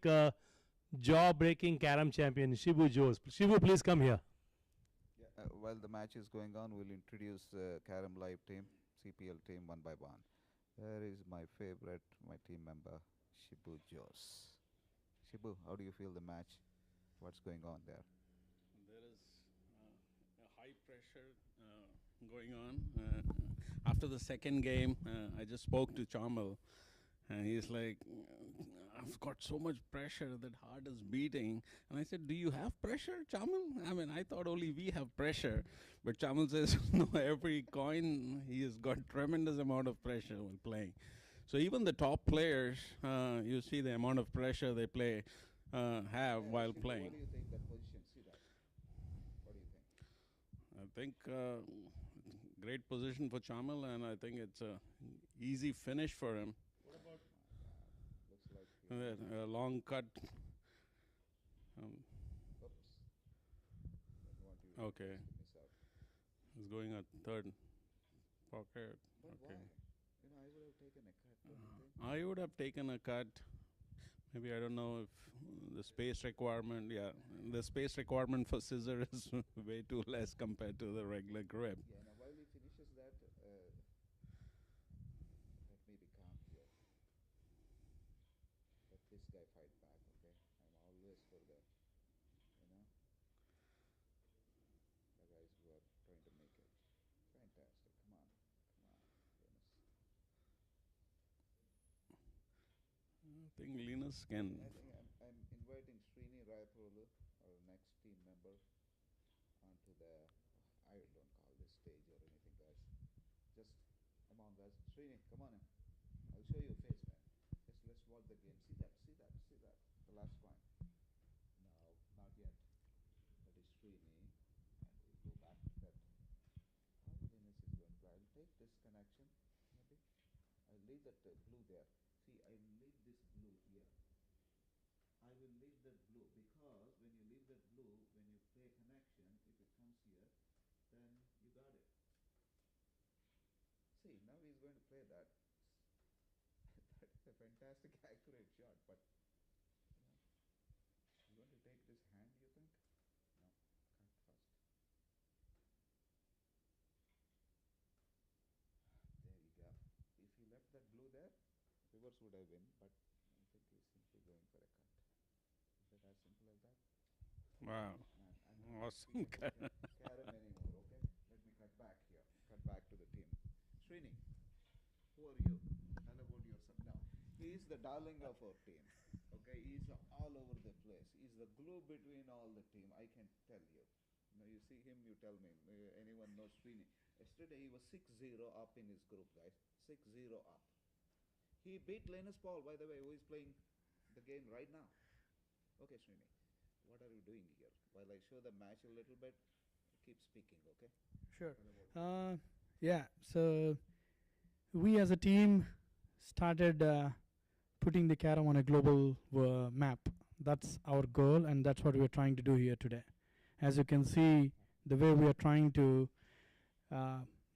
jaw-breaking carom champion Shibu Jose. Shibu, please come here. While the match is going on, we'll introduce Carom Live team, CPL team one by one. There is my favorite, my team member, Shibu Jos. Shibu, how do you feel the match? What's going on there? There is a high pressure going on. After the second game, I just spoke to Chamal, and he's like, I've got so much pressure that heart is beating. And I said, do you have pressure, Chamal? I mean, I thought only we have pressure. But Chamal says, no, every coin, he has got tremendous amount of pressure while playing. So even the top players, you see the amount of pressure they have while Shibu, playing. what do you think that position? See that? What do you think? I think great position for Chamal, and I think it's a easy finish for him. What about Looks like A long cut. oops. Don't want you Okay. to miss out. He's going at third pocket. But Okay. why? You know, I would have taken a cut. Don't you think? I would have taken a cut. Maybe I don't know if the space requirement. Yeah, the space requirement for scissor is way too less compared to the regular grip. Yeah. Now, while he finishes that, let me be calm here. Let this guy fight back. Okay. I'm always for the, you know, the guys who are trying to make it. Fantastic. Come on. Come on. Linus. I think Linus can. I think I'm inviting Srini Rayapurlu, our next team member, onto the. I don't call this stage or anything, guys. Just come on, guys. Srini, come on in. I'll show you a face, man. Just let's watch the game. See that? See that? See that? The last coin. No, not yet. That is Srini, and we'll go back to that. How Linus is going to play? I'll take this connection, maybe. I'll leave that blue there. See, I'll leave this blue here. I will leave that blue because when you leave that blue, when you play a connection, if it comes here, then you got it. See, now he's going to play that. That's a fantastic accurate shot, but you know, he's going to take this hand, you think? No, cut first. There you go. If he left that blue there, reverse would have been, but I think he's simply going for a cut. Is that as simple as that? Wow. Man, I'm not Awesome speaking about Karam anymore, okay? Let me cut back here. Cut back to the team. Srini, who are you? Tell about yourself now. He is the darling of our team. Okay, he's all over the place. He's the glue between all the team. I can tell you. Now you see him, you tell me. Anyone knows Srini? Yesterday he was 6-0 up in his group, guys. 6-0 up. He beat Linus Paul, by the way, who is playing the game right now. Okay, Srini, what are you doing here? While I show the match a little bit, keep speaking, okay? Sure. Tell about Yeah, so we as a team started putting the Carom on a global map. That's our goal, and that's what we're trying to do here today. As you can see, the way we are trying to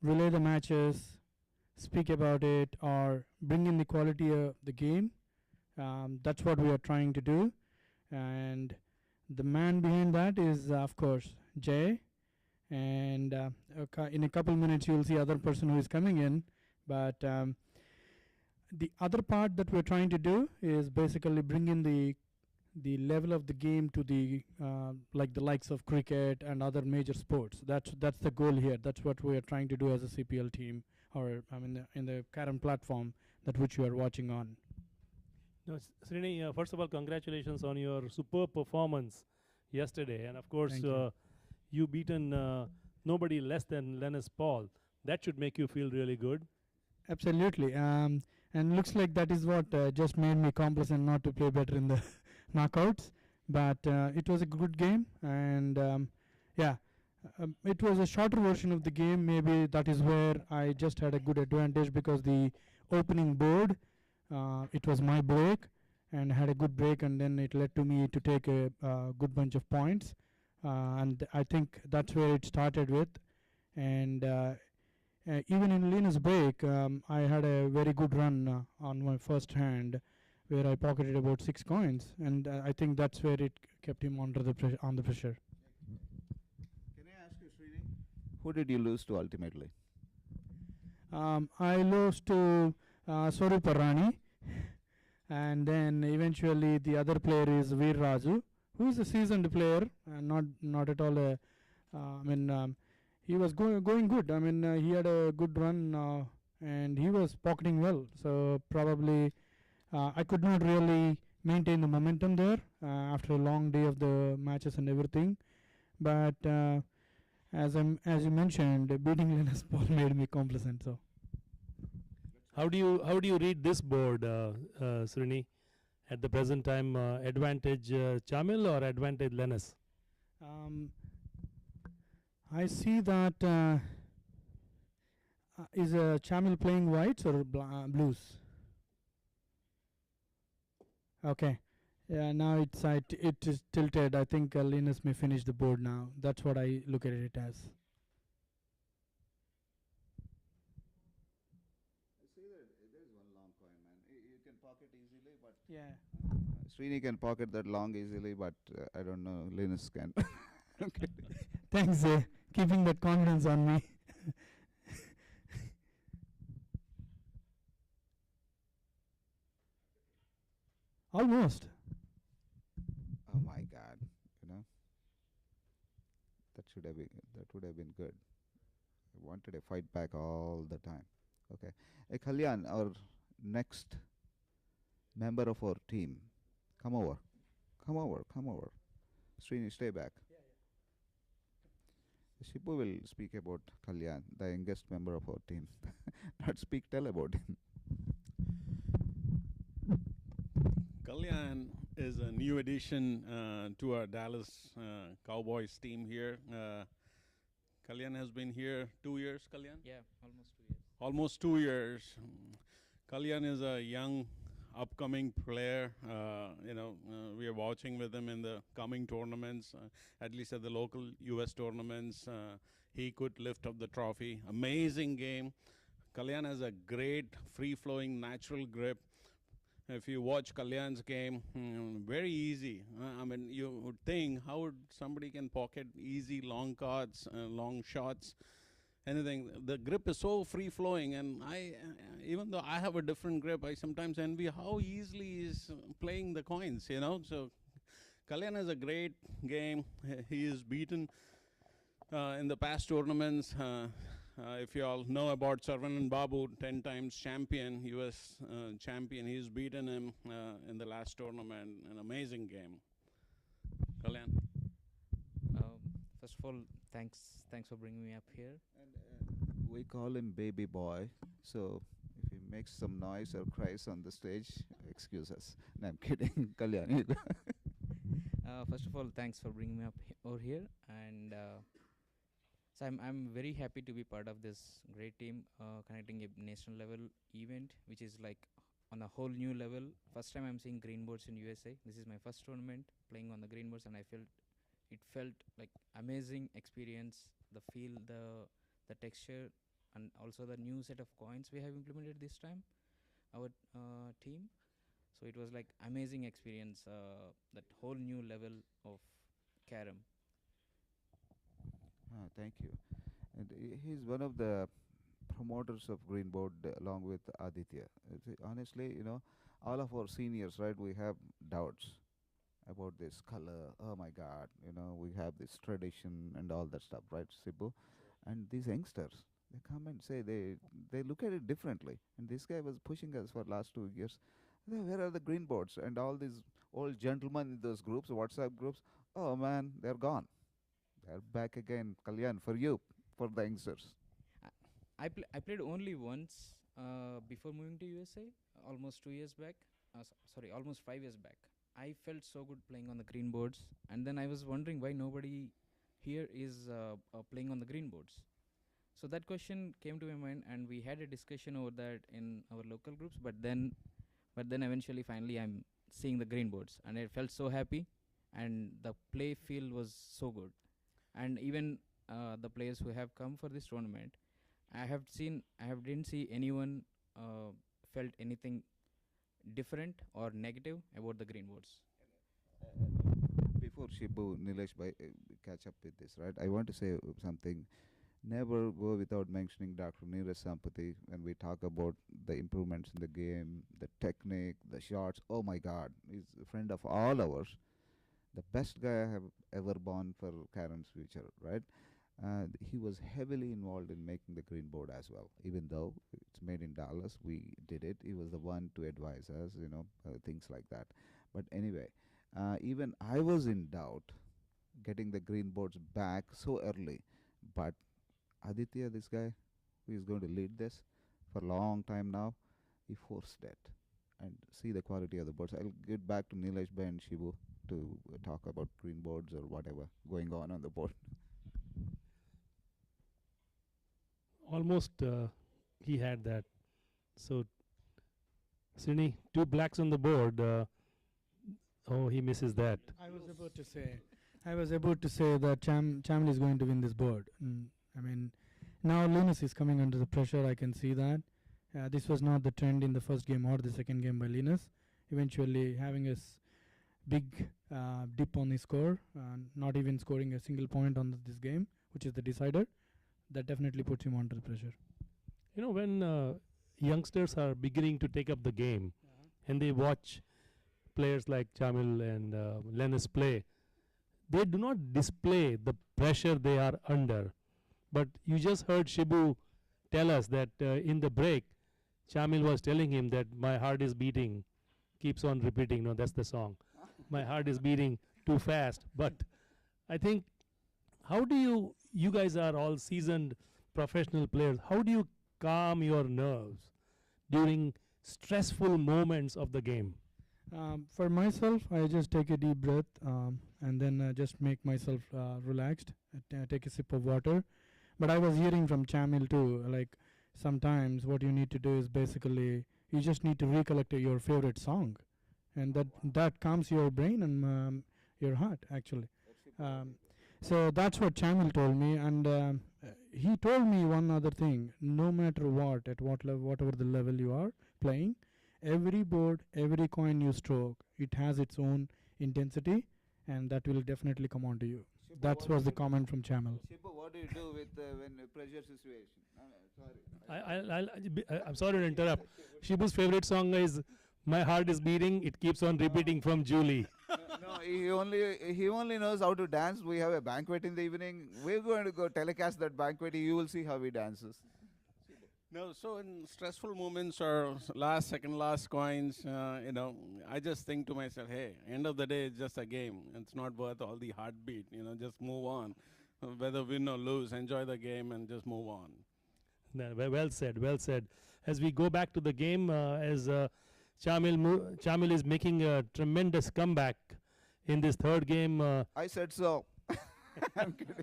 relay the matches, speak about it, or bring in the quality of the game, that's what we are trying to do. And the man behind that is, of course, Jay. And in a couple minutes, you'll see other person who is coming in. But the other part that we're trying to do is basically bring in the level of the game to the like the likes of cricket and other major sports. That's the goal here. That's what we are trying to do as a CPL team, or I mean in the current platform that which you are watching on. No, Srini, first of all, congratulations on your superb performance yesterday. And of course, Thank you. you beaten nobody less than Linus Paul. That should make you feel really good. Absolutely. And looks like that is what just made me complacent not to play better in the knockouts. But it was a good game, and yeah, it was a shorter version of the game. Maybe that is where I just had a good advantage, because the opening board, it was my break, and had a good break, and then it led to me to take a good bunch of points. And I think that's where it started with. And even in Linus break, I had a very good run on my first hand, where I pocketed about 6 coins, and I think that's where it kept him under the on the pressure. Can I ask you, Srini? Who did you lose to ultimately? I lost to Swarup Rani, and then eventually the other player is Veer Raju, who is a seasoned player, not at all a. He was going good. He had a good run, and he was pocketing well. So probably I could not really maintain the momentum there after a long day of the matches and everything. But as you mentioned, beating Linus Paul made me complacent. So How do you read this board, Srini? At the present time, advantage Chamil or advantage Lennis? I see that is Chamil playing whites or blues? Okay. Yeah, now it is tilted. I think Linus may finish the board now. That's what I look at it as. See, there's one long coin, man. You can pocket easily, but Yeah. Srini can pocket that long easily, but I don't know, Linus can. Okay. Thanks, keeping that confidence on me. Almost. Oh my God, that would have been good. I wanted a fight back all the time. Okay, hey Kalyan, our next member of our team, come over, come over. Srini, stay back. Shibu will speak about Kalyan, the youngest member of our team. Not speak, tell about him. Kalyan is a new addition to our Dallas Cowboys team here. Kalyan has been here 2 years, Kalyan? Yeah, almost 2 years. Almost 2 years. Kalyan is a young, upcoming player. We are watching with him in the coming tournaments, at least at the local U.S. tournaments. He could lift up the trophy. Amazing game. Kalyan has a great, free-flowing, natural grip. If you watch Kalyan's game, very easy. You would think, how would somebody can pocket easy long cards, long shots, anything. The grip is so free-flowing, and even though I have a different grip, I sometimes envy how easily he's playing the coins, So Kalyan has a great game. He is beaten in the past tournaments. If you all know about Sarvanan Babu, 10 times champion, US champion, he's beaten him in the last tournament. An amazing game. Kalyan. First of all, thanks for bringing me up here. And we call him baby boy, so if he makes some noise or cries on the stage, excuse us. No, I'm kidding. Kalyan, you go. First of all, thanks for bringing me up over here, and so I'm very happy to be part of this great team, connecting a national level event, which is like on a whole new level. First time I'm seeing green boards in USA. This is my first tournament playing on the green boards, and it felt like amazing experience. The feel, the texture, and also the new set of coins we have implemented this time, our team. So it was like amazing experience. That whole new level of carom. Thank you. And he's one of the promoters of Greenboard along with Aditya. Honestly, all of our seniors, right, we have doubts about this color. Oh my God, we have this tradition and all that stuff, right, Sibu? And these youngsters, they come and say they look at it differently. And this guy was pushing us for last 2 years. Where are the green boards? And all these old gentlemen in those groups, WhatsApp groups, oh man, they're gone. They're back again. Kalyan, for you, for the youngsters. I played only once before moving to USA, almost 2 years back. Almost 5 years back. I felt so good playing on the green boards, and then I was wondering why nobody here is playing on the green boards. So that question came to my mind, and we had a discussion over that in our local groups. But then eventually, finally, I'm seeing the green boards, and I felt so happy, and the play feel was so good. And even the players who have come for this tournament, I didn't see anyone felt anything different or negative about the green boards. Before Shibu, Nilesh, catch up with this, right? I want to say something. never go without mentioning Dr. Neeraj Sampati when we talk about the improvements in the game, the technique, the shots. Oh my God, he's a friend of all ours. The best guy I have ever born for Karen's future, right? He was heavily involved in making the green board as well. Even though it's made in Dallas, we did it. He was the one to advise us, things like that. But anyway, even I was in doubt getting the green boards back so early. But Aditya, this guy who is going to lead this for a long time now, he forced it. And see the quality of the boards. I'll get back to Nilesh Bhai and Shibu to talk about green boards or whatever going on the board. Almost he had that. So, Srini, 2 blacks on the board. Oh, he misses that. I was about to say that Chamil is going to win this board. I mean, now Linus is coming under the pressure. I can see that. This was not the trend in the first game or the second game by Linus. Eventually having a big dip on his score, not even scoring a single point on this game, which is the decider. That definitely puts him under the pressure. You know, when youngsters are beginning to take up the game and they watch players like Chamil and Lennis play, they do not display the pressure they are under. But you just heard Shibu tell us that in the break, Chamil was telling him that my heart is beating, keeps on repeating. No, that's the song. My heart is beating too fast. But I think, how do you guys are all seasoned professional players, how do you calm your nerves during stressful moments of the game? For myself, I just take a deep breath and then just make myself relaxed, take a sip of water. But I was hearing from Chamil too, like sometimes what you need to do is basically you just need to recollect your favorite song, and that calms your brain and your heart actually. So that's what Chamil told me, and he told me one other thing. No matter what, at what level, whatever the level you are playing, every board, every coin you stroke, it has its own intensity, and that will definitely come on to you. That was the comment from Chamil. Shibu, what do you do with when pressure situation? I'm sorry to interrupt. Shibu's favorite song is "My Heart Is Beating." It keeps on repeating from Julie. No, he only knows how to dance. We have a banquet in the evening. We're going to go telecast that banquet. You will see how he dances. No, so in stressful moments or second last coins, I just think to myself, hey, end of the day, it's just a game. It's not worth all the heartbeat. Just move on. Whether win or lose, enjoy the game and just move on. Well said, well said. As we go back to the game, as Chamil is making a tremendous comeback in this third game. I said so. I'm kidding.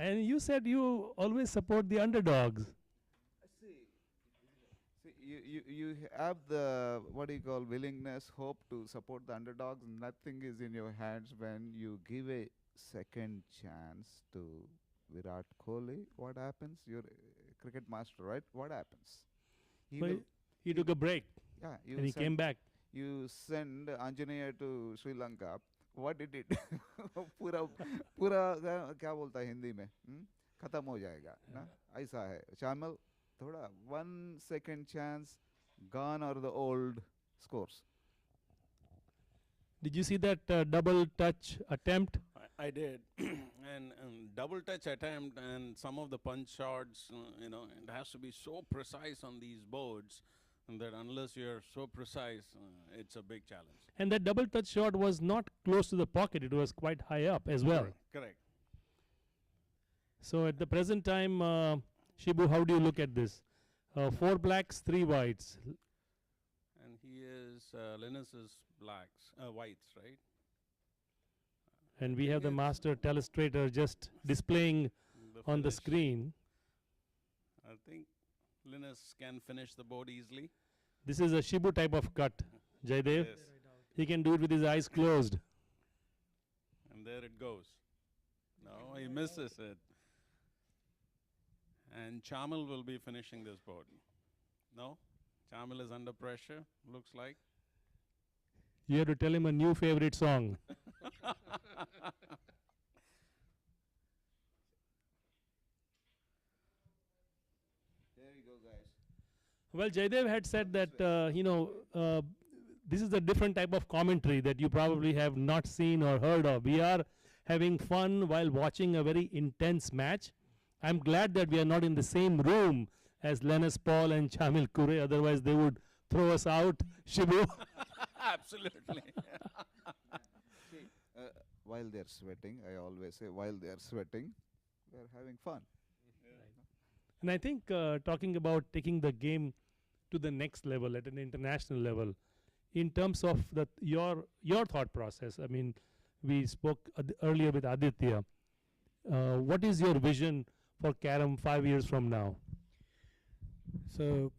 And you said you always support the underdogs. See, you have the willingness, hope to support the underdogs. Nothing is in your hands when you give a second chance to Virat Kohli. What happens? You're a cricket master, right? What happens? He took a break. Yeah, and he came back. You send Anjaneya to Sri Lanka. What did it? पूरा क्या बोलता है हिंदी में? खत्म हो जाएगा ना? ऐसा है. Chamil, थोड़ा 1 second chance, gone are the old scores. Did you see that double touch attempt? I did. And double touch attempt and some of the punch shots, it has to be so precise on these boards that unless you're so precise, it's a big challenge. And that double touch shot was not close to the pocket. It was quite high up as well. Correct. So at the present time, Shibu, how do you look at this? 4 blacks, 3 whites. And he is, Linus is whites, right? And we have the master telestrator just displaying on the screen. I think Linus can finish the board easily. This is a Shibu type of cut, Jayadev. Yes. He can do it with his eyes closed. And there it goes. No, he misses it. And Chamil will be finishing this board. No? Chamil is under pressure, looks like. You have to tell him a new favorite song. go, guys. Well, Jayadev had said that, this is a different type of commentary that you probably have not seen or heard of. We are having fun while watching a very intense match. I'm glad that we are not in the same room as Linus Paul and Chamil Kure, otherwise they would throw us out. Shibu. Absolutely. See, while they're sweating, I always say, while they're sweating, we're having fun. And I think talking about taking the game to the next level at an international level, in terms of your thought process. I mean, we spoke earlier with Aditya. What is your vision for Carom 5 years from now? So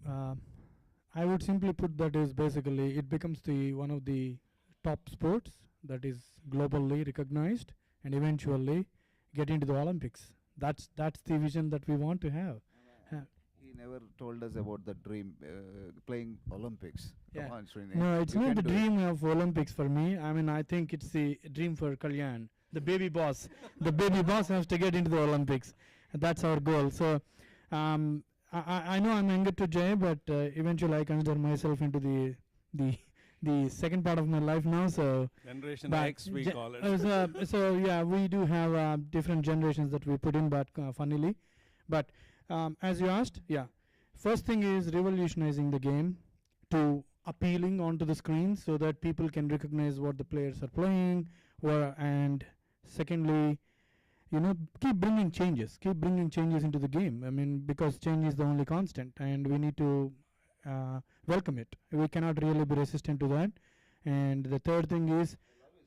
I would simply put that is basically it becomes the one of the top sports that is globally recognized and eventually get into the Olympics. That's the vision that we want to have. He never told us about the dream playing Olympics. Yeah. Come on, Srini. No, it's You not can the do it. dream of Olympics for me. I mean, I think it's the dream for Kalyan, the baby boss. The baby boss has to get into the Olympics. That's our goal. So, I know I'm younger to Jay, but eventually I consider myself into the second part of my life now. So, Generation but X, we ge- call it. so yeah, we do have different generations that we put in, but funnily, but as you asked, yeah, first thing is revolutionizing the game to appealing onto the screen so that people can recognize what the players are playing, and secondly, keep bringing changes into the game. I mean, because change is the only constant, and we need to welcome it. We cannot really be resistant to that. And the third thing is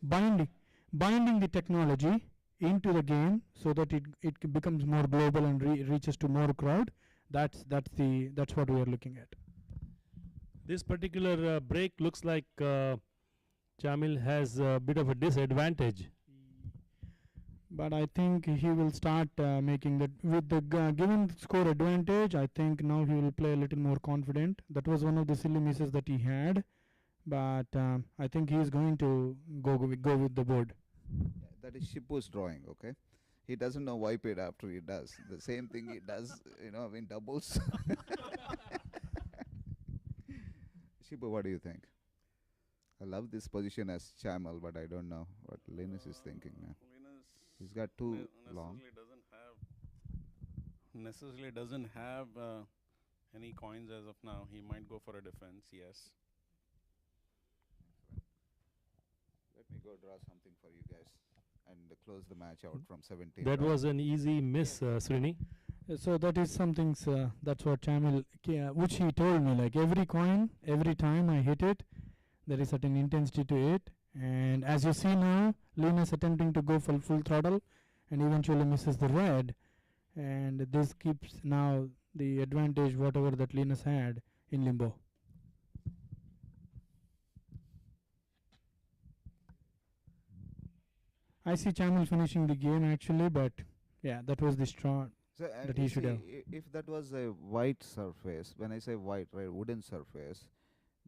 binding the technology into the game so that it becomes more global and reaches to more crowd. That's what we are looking at. This particular break looks like Chamil has a bit of a disadvantage. But I think he will start making that with the given score advantage. I think now he will play a little more confident. That was one of the silly misses that he had, but I think he is going to go with the board. Yeah, that is Shipu's drawing, okay? He doesn't know wipe it after he does. The same thing he does, in doubles. Shipu, what do you think? I love this position as Chamal, but I don't know what Linus is thinking now. Linus He's got too long. Necessarily doesn't have any coins as of now. He might go for a defense, yes. Let me go draw something for you guys and close the match out from 17. That was an easy miss, Srini. So that is something. That's what Chamil, which he told me. Like every coin, every time I hit it, there is certain intensity to it. And as you see now, Linus attempting to go full throttle, and eventually misses the red. And this keeps now the advantage whatever that Linus had in limbo. I see Chamil finishing the game actually, but yeah, that was the straw. So, that he should have. If that was a white surface, when I say white, right, wooden surface,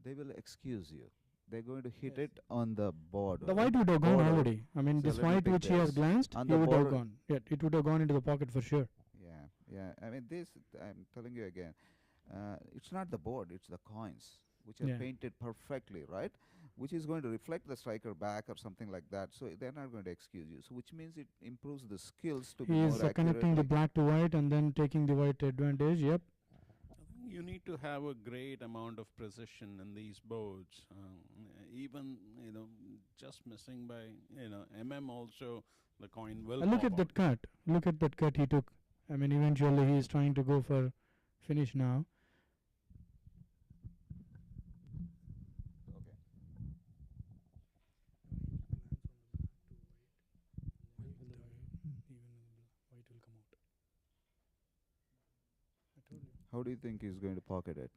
they will excuse you. They're going to hit it on the border. The white would have gone Border. already. I mean, So this let me white take which he has this. glanced, On he the would have border. gone. Yeah, it would have gone into the pocket for sure. Yeah. I mean, this, I'm telling you again, it's not the board, it's the coins, which are Yeah. painted perfectly, right? Which is going to reflect the striker back or something like that. So they're not going to excuse you. So which means it improves the skills to be He more is connecting the accurately. black to white and then taking the white advantage. Yep. You need to have a great amount of precision in these boards. Even, just missing by, also, the coin will Look pop at that out. cut. Look at that cut he took. I mean, eventually he is trying to go for finish now. Okay. How do you think he's going to pocket it?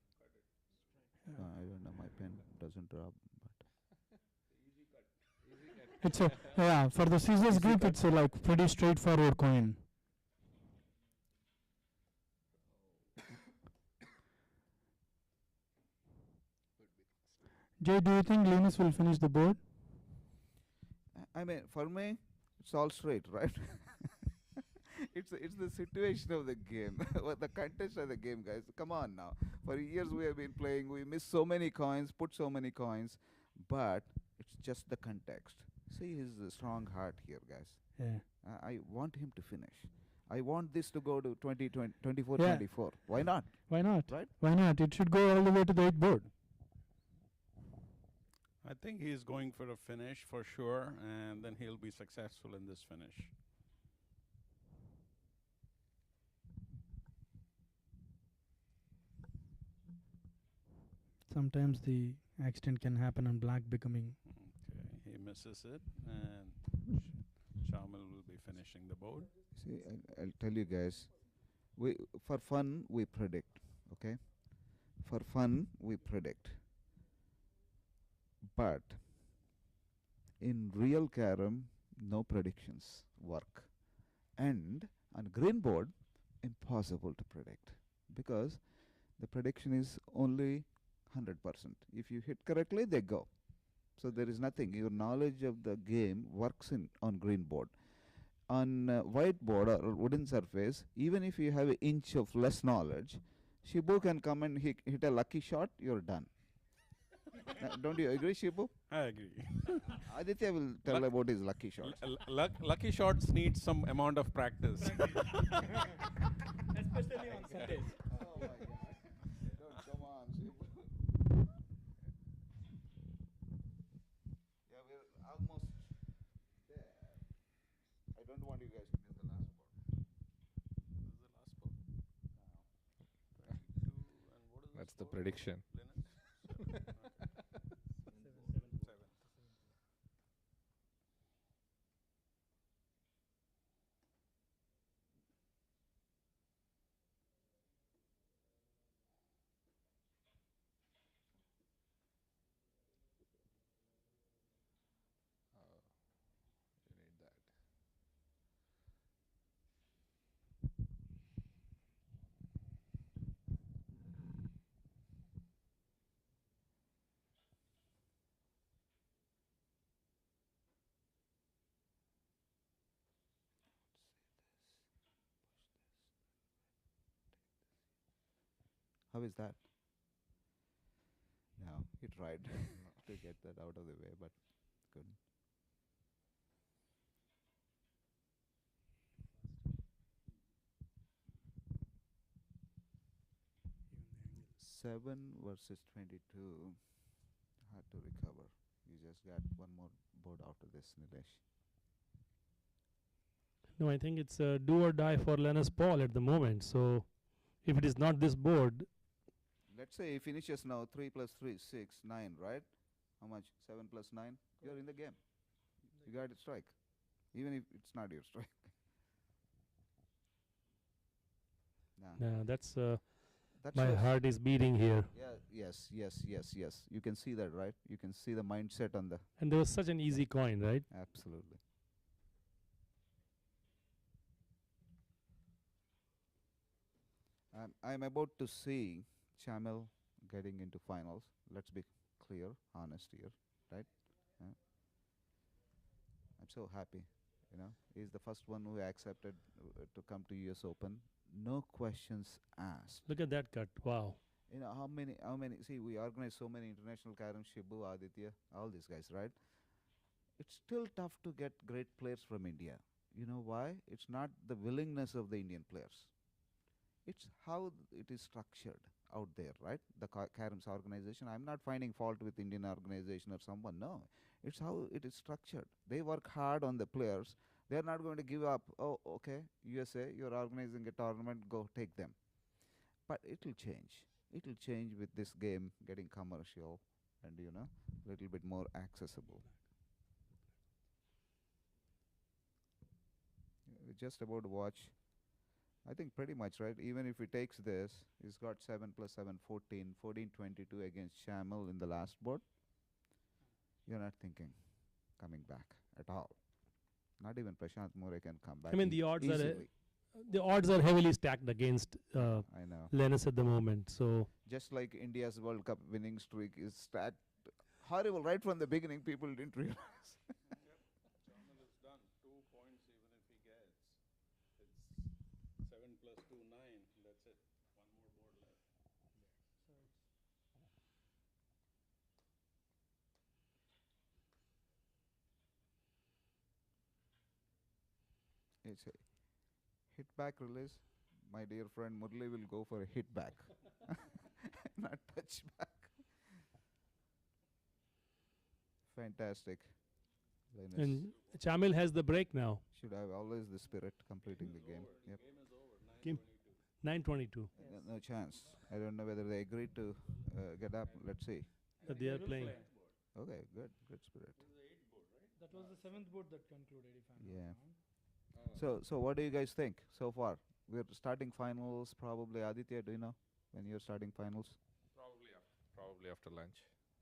I don't know. My pen doesn't drop. But It's a for the scissors grip, it's a like pretty straightforward coin. Jay, do you think Linus will finish the board? I mean, for me, it's all straight, right? it's the situation of the game, the context of the game, guys. Come on now. For years we have been playing. We miss so many coins, put so many coins, but it's just the context. See his strong heart here, guys. Yeah. I want him to finish. I want this to go to 2020, 24, Yeah. 24. Why not? Why not? Right? Why not? It should go all the way to the 8th board. I think he's going for a finish for sure, and then he'll be successful in this finish. Sometimes the accident can happen on black becoming. Okay, he misses it, and Chamal will be finishing the board. See, I'll tell you guys. We for fun we predict. Okay. For fun we predict. But in real carom, no predictions work. And on green board, impossible to predict because the prediction is only 100%. If you hit correctly, they go. So there is nothing. Your knowledge of the game works in on green board. On white board or wooden surface, even if you have an inch of less knowledge, Shibu can come and hit a lucky shot, you're done. Don't you agree, Shibu? I agree. Aditya will tell Luck- about his lucky shots. Lucky shots need some amount of practice. Especially on Sundays. Oh my God. Don't come on, Shibu. Yeah, we're almost there. I don't want you guys to miss the last board. That's the prediction. You need that. How is that? No, he tried to get that out of the way, but couldn't. Seven versus 22. Hard to recover. You just got one more board after this, Nilesh. No, I think it's a do or die for Linus Paul at the moment. So if it is not this board, Let's say he finishes now 3 plus 3, 6, 9, right? How much? 7 plus 9? You're in the game. You got a strike. Even if it's not your strike. Nah. that's That my shows- heart is beating here. Yeah, yes. You can see that, right? You can see the mindset on the. And there was such an easy coin, right? Absolutely. I'm about to see Chamel getting into finals. Let's be clear, honest here, right? Yeah. I'm so happy. You know, he's the first one who accepted to come to US Open. No questions asked. Look at that cut. Wow. You know, how many, see, we organize so many international Karam, Shibu, Aditya, all these guys, right? It's still tough to get great players from India. You know why? It's not the willingness of the Indian players. It's how it is structured out there, right? The Karam's organization. I'm not finding fault with Indian organization or someone, no. It's how it is structured. They work hard on the players. They're not going to give up, oh, okay, USA, you're organizing a tournament, go take them. But it will change. It will change with this game getting commercial and, you know, a little bit more accessible. We're just about to watch. I think pretty much, right? Even if he takes this, he's got 7 plus 7, 14, 14, 22 against Shamil in the last board. You're not thinking coming back at all. Not even Prashant More can come back. I mean, the odds easily. the odds are heavily stacked against I know. Linus at the moment. So Just like India's World Cup winning streak is stacked horrible right from the beginning. People didn't realize. Chamal is done. 2 points even if he gets. It's It's a hit back release. My dear friend Murli will go for a hit back, not touch back. Fantastic. Linus. And Chamil has the break now. Should have always the spirit completing the game. Yep. Game 9:22 No chance. I don't know whether they agreed to get up. Let's see. that they are playing. Okay, good, good spirit. That was the seventh board that concluded, if I'm Yeah. not wrong. So what do you guys think so far? We're starting finals probably. Aditya, do you know when you're starting finals? Probably after lunch.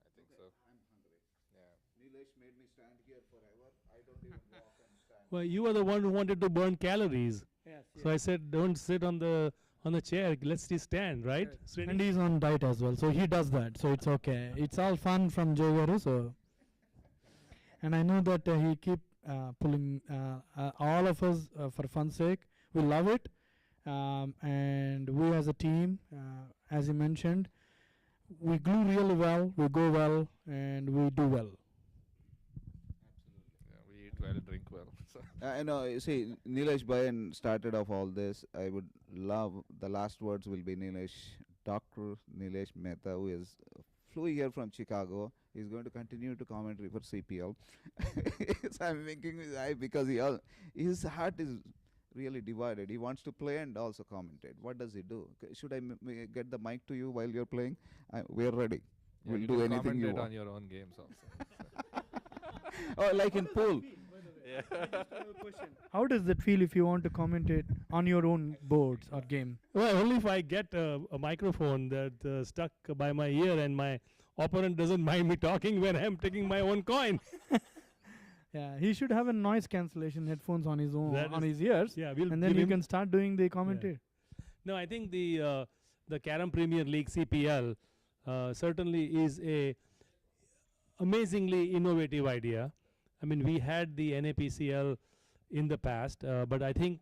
I think so. I'm hungry. Yeah. Nilesh made me stand here forever. I don't even walk and stand. Well, you were the one who wanted to burn calories. Yes, So I said, don't sit on the chair. Let's just stand, right? Srini? and he's on diet as well, so he does that. So it's okay. It's all fun from Jagaru. So, and I know that he keep pulling all of us for fun's sake. We love it, and we as a team, as you mentioned, we glue really well. We go well, and we do well. Yeah, we eat well, drink well. So I know. You see, Nilesh Bayan started off all this. I would love the last words will be Nilesh, Dr. Nilesh Mehta, who is flew here from Chicago. He's going to continue to commentary for CPL. So I'm thinking his eye because his heart is really divided. He wants to play and also commentate. What does he do? Should I get the mic to you while you're playing? We're ready. yeah, We'll you do can anything you commentate want. on your own games also. Oh, like in pool. How does that feel if you want to commentate on your own boards or game? Well, only if I get a microphone that stuck by my ear and my opponent doesn't mind me talking when I'm taking my own coin. Yeah, he should have a noise cancellation headphones on his own That on is- his ears, Yeah, we'll and then give you him- can start doing the commentary. No, I think the Carom Premier League (CPL) certainly is a amazingly innovative idea. I mean, we had the NAPCL in the past, but I think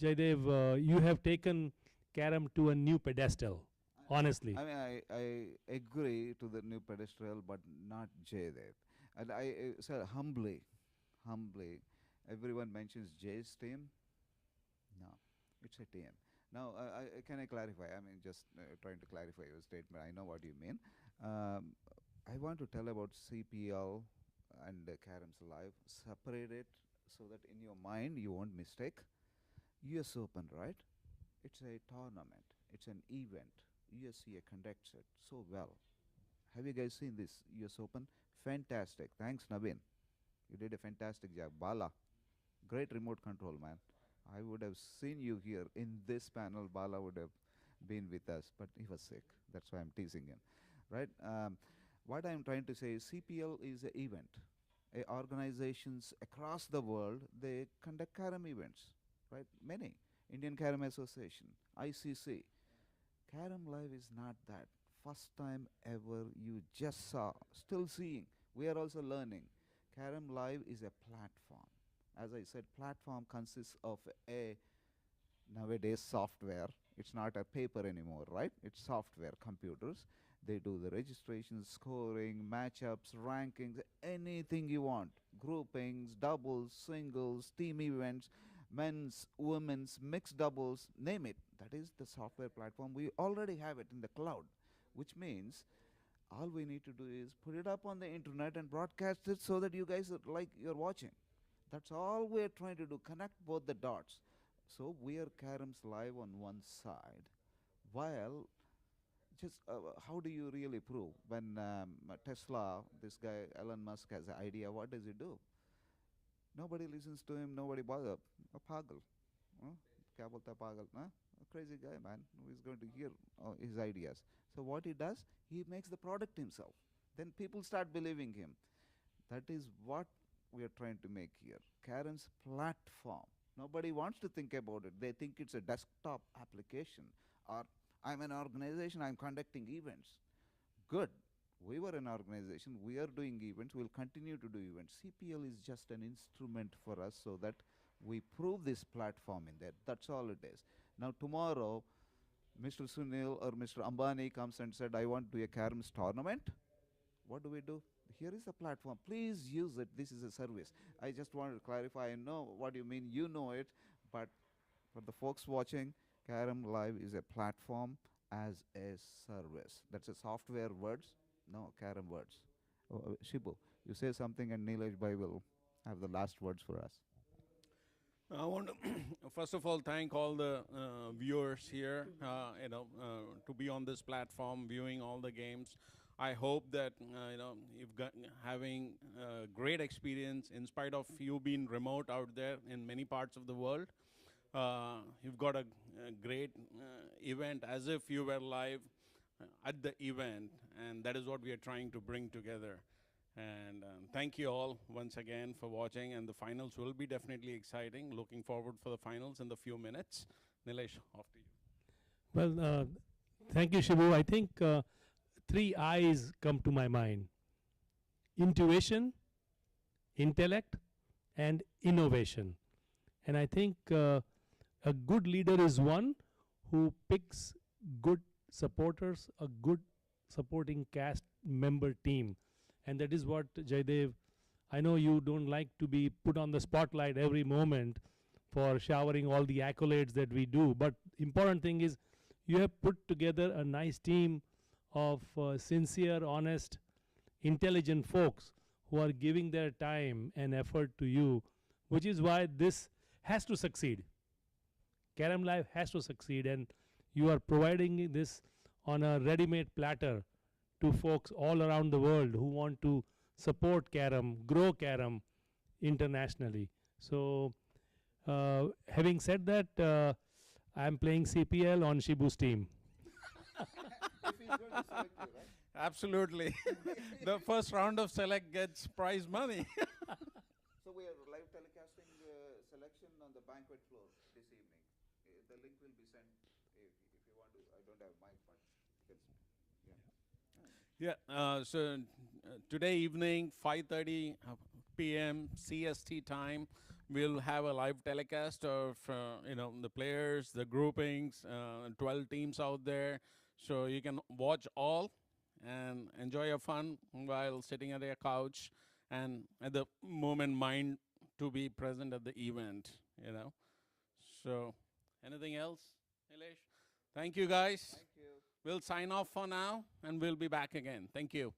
Jayadev, you have taken Carom to a new pedestal. Honestly, I mean, I agree to the new pedestal, but not Jayadev. And I said humbly, everyone mentions Jay's team. No, it's a team. Now, can I clarify? I mean, just trying to clarify your statement. I know what you mean. I want to tell about CPL and Carom's Live. Separate it so that in your mind you won't mistake. US Open, right? It's a tournament. It's an event. USCA conducts it so well. Have you guys seen this US Open? Fantastic. Thanks, Naveen. You did a fantastic job. Bala, great remote control, man. I would have seen you here in this panel. Bala would have been with us, but he was sick. That's why I'm teasing him, right? What I'm trying to say is CPL is an event. Organizations across the world, they conduct Carom events, right? Many. Indian Carom Association, ICC. Carom Live is not that. First time ever you just saw, still seeing. We are also learning. Carom Live is a platform. As I said, platform consists of a nowadays software. It's not a paper anymore, right? It's software, computers. They do the registration, scoring, matchups, rankings, anything you want. Groupings, doubles, singles, team events, men's, women's, mixed doubles, name it. That is the software platform. We already have it in the cloud, which means all we need to do is put it up on the internet and broadcast it so that you guys are like you're watching. That's all we're trying to do, connect both the dots. So we are Carom's Live on one side, while just how do you really prove when Tesla, this guy Elon Musk has an idea, what does he do? Nobody listens to him, nobody bothers. A pagal. Kya bolta pagal? A crazy guy, man, who is going to hear his ideas. So what he does, he makes the product himself. Then people start believing him. That is what we are trying to make here. Carom's platform. Nobody wants to think about it. They think it's a desktop application, or I'm an organization, I'm conducting events. Good. We were an organization, we are doing events, we'll continue to do events. CPL is just an instrument for us so that we prove this platform in there. That's all it is. Now tomorrow, Mr. Sunil or Mr. Ambani comes and said, I want to do a Carom's tournament. What do? here is a platform. Please use it. This is a service. I just wanted to clarify. I know what you mean. You know it, but for the folks watching, Carom Live is a platform as a service. That's a software words. No, Carom words. Shibu, you say something, and Nilesh Bhai will have the last words for us. I want to first of all thank all the viewers here, to be on this platform, viewing all the games. I hope that you've got having great experience in spite of you being remote out there in many parts of the world. You've got a great event as if you were live at the event, and that is what we are trying to bring together. And thank you all once again for watching, and the finals will be definitely exciting. Looking forward for the finals in the few minutes. Nilesh, off to you. Well, thank you, Shibu. I think three I's come to my mind: intuition, intellect, and innovation. And I think a good leader is one who picks good supporters, a good supporting cast member team. And that is what, Jayadev, I know you don't like to be put on the spotlight every moment for showering all the accolades that we do. But important thing is you have put together a nice team of sincere, honest, intelligent folks who are giving their time and effort to you, which is why this has to succeed. Carom Live has to succeed, and you are providing this on a ready-made platter to folks all around the world who want to support Carom, grow Carom internationally. So, having said that, I'm playing CPL on Shibu's team. If he's going to select you, right? Absolutely. The first round of select gets prize money. So we are live telecasting selection on the banquet floor this evening. The link will be sent if you want to. I don't have mic, but you can Yeah. So today evening, 5:30 p.m. CST time, we'll have a live telecast of the players, the groupings, 12 teams out there. So you can watch all and enjoy your fun while sitting at your couch and at the moment mind to be present at the event. So anything else, Nilesh? Thank you, guys. Thank you. We'll sign off for now, and we'll be back again. Thank you.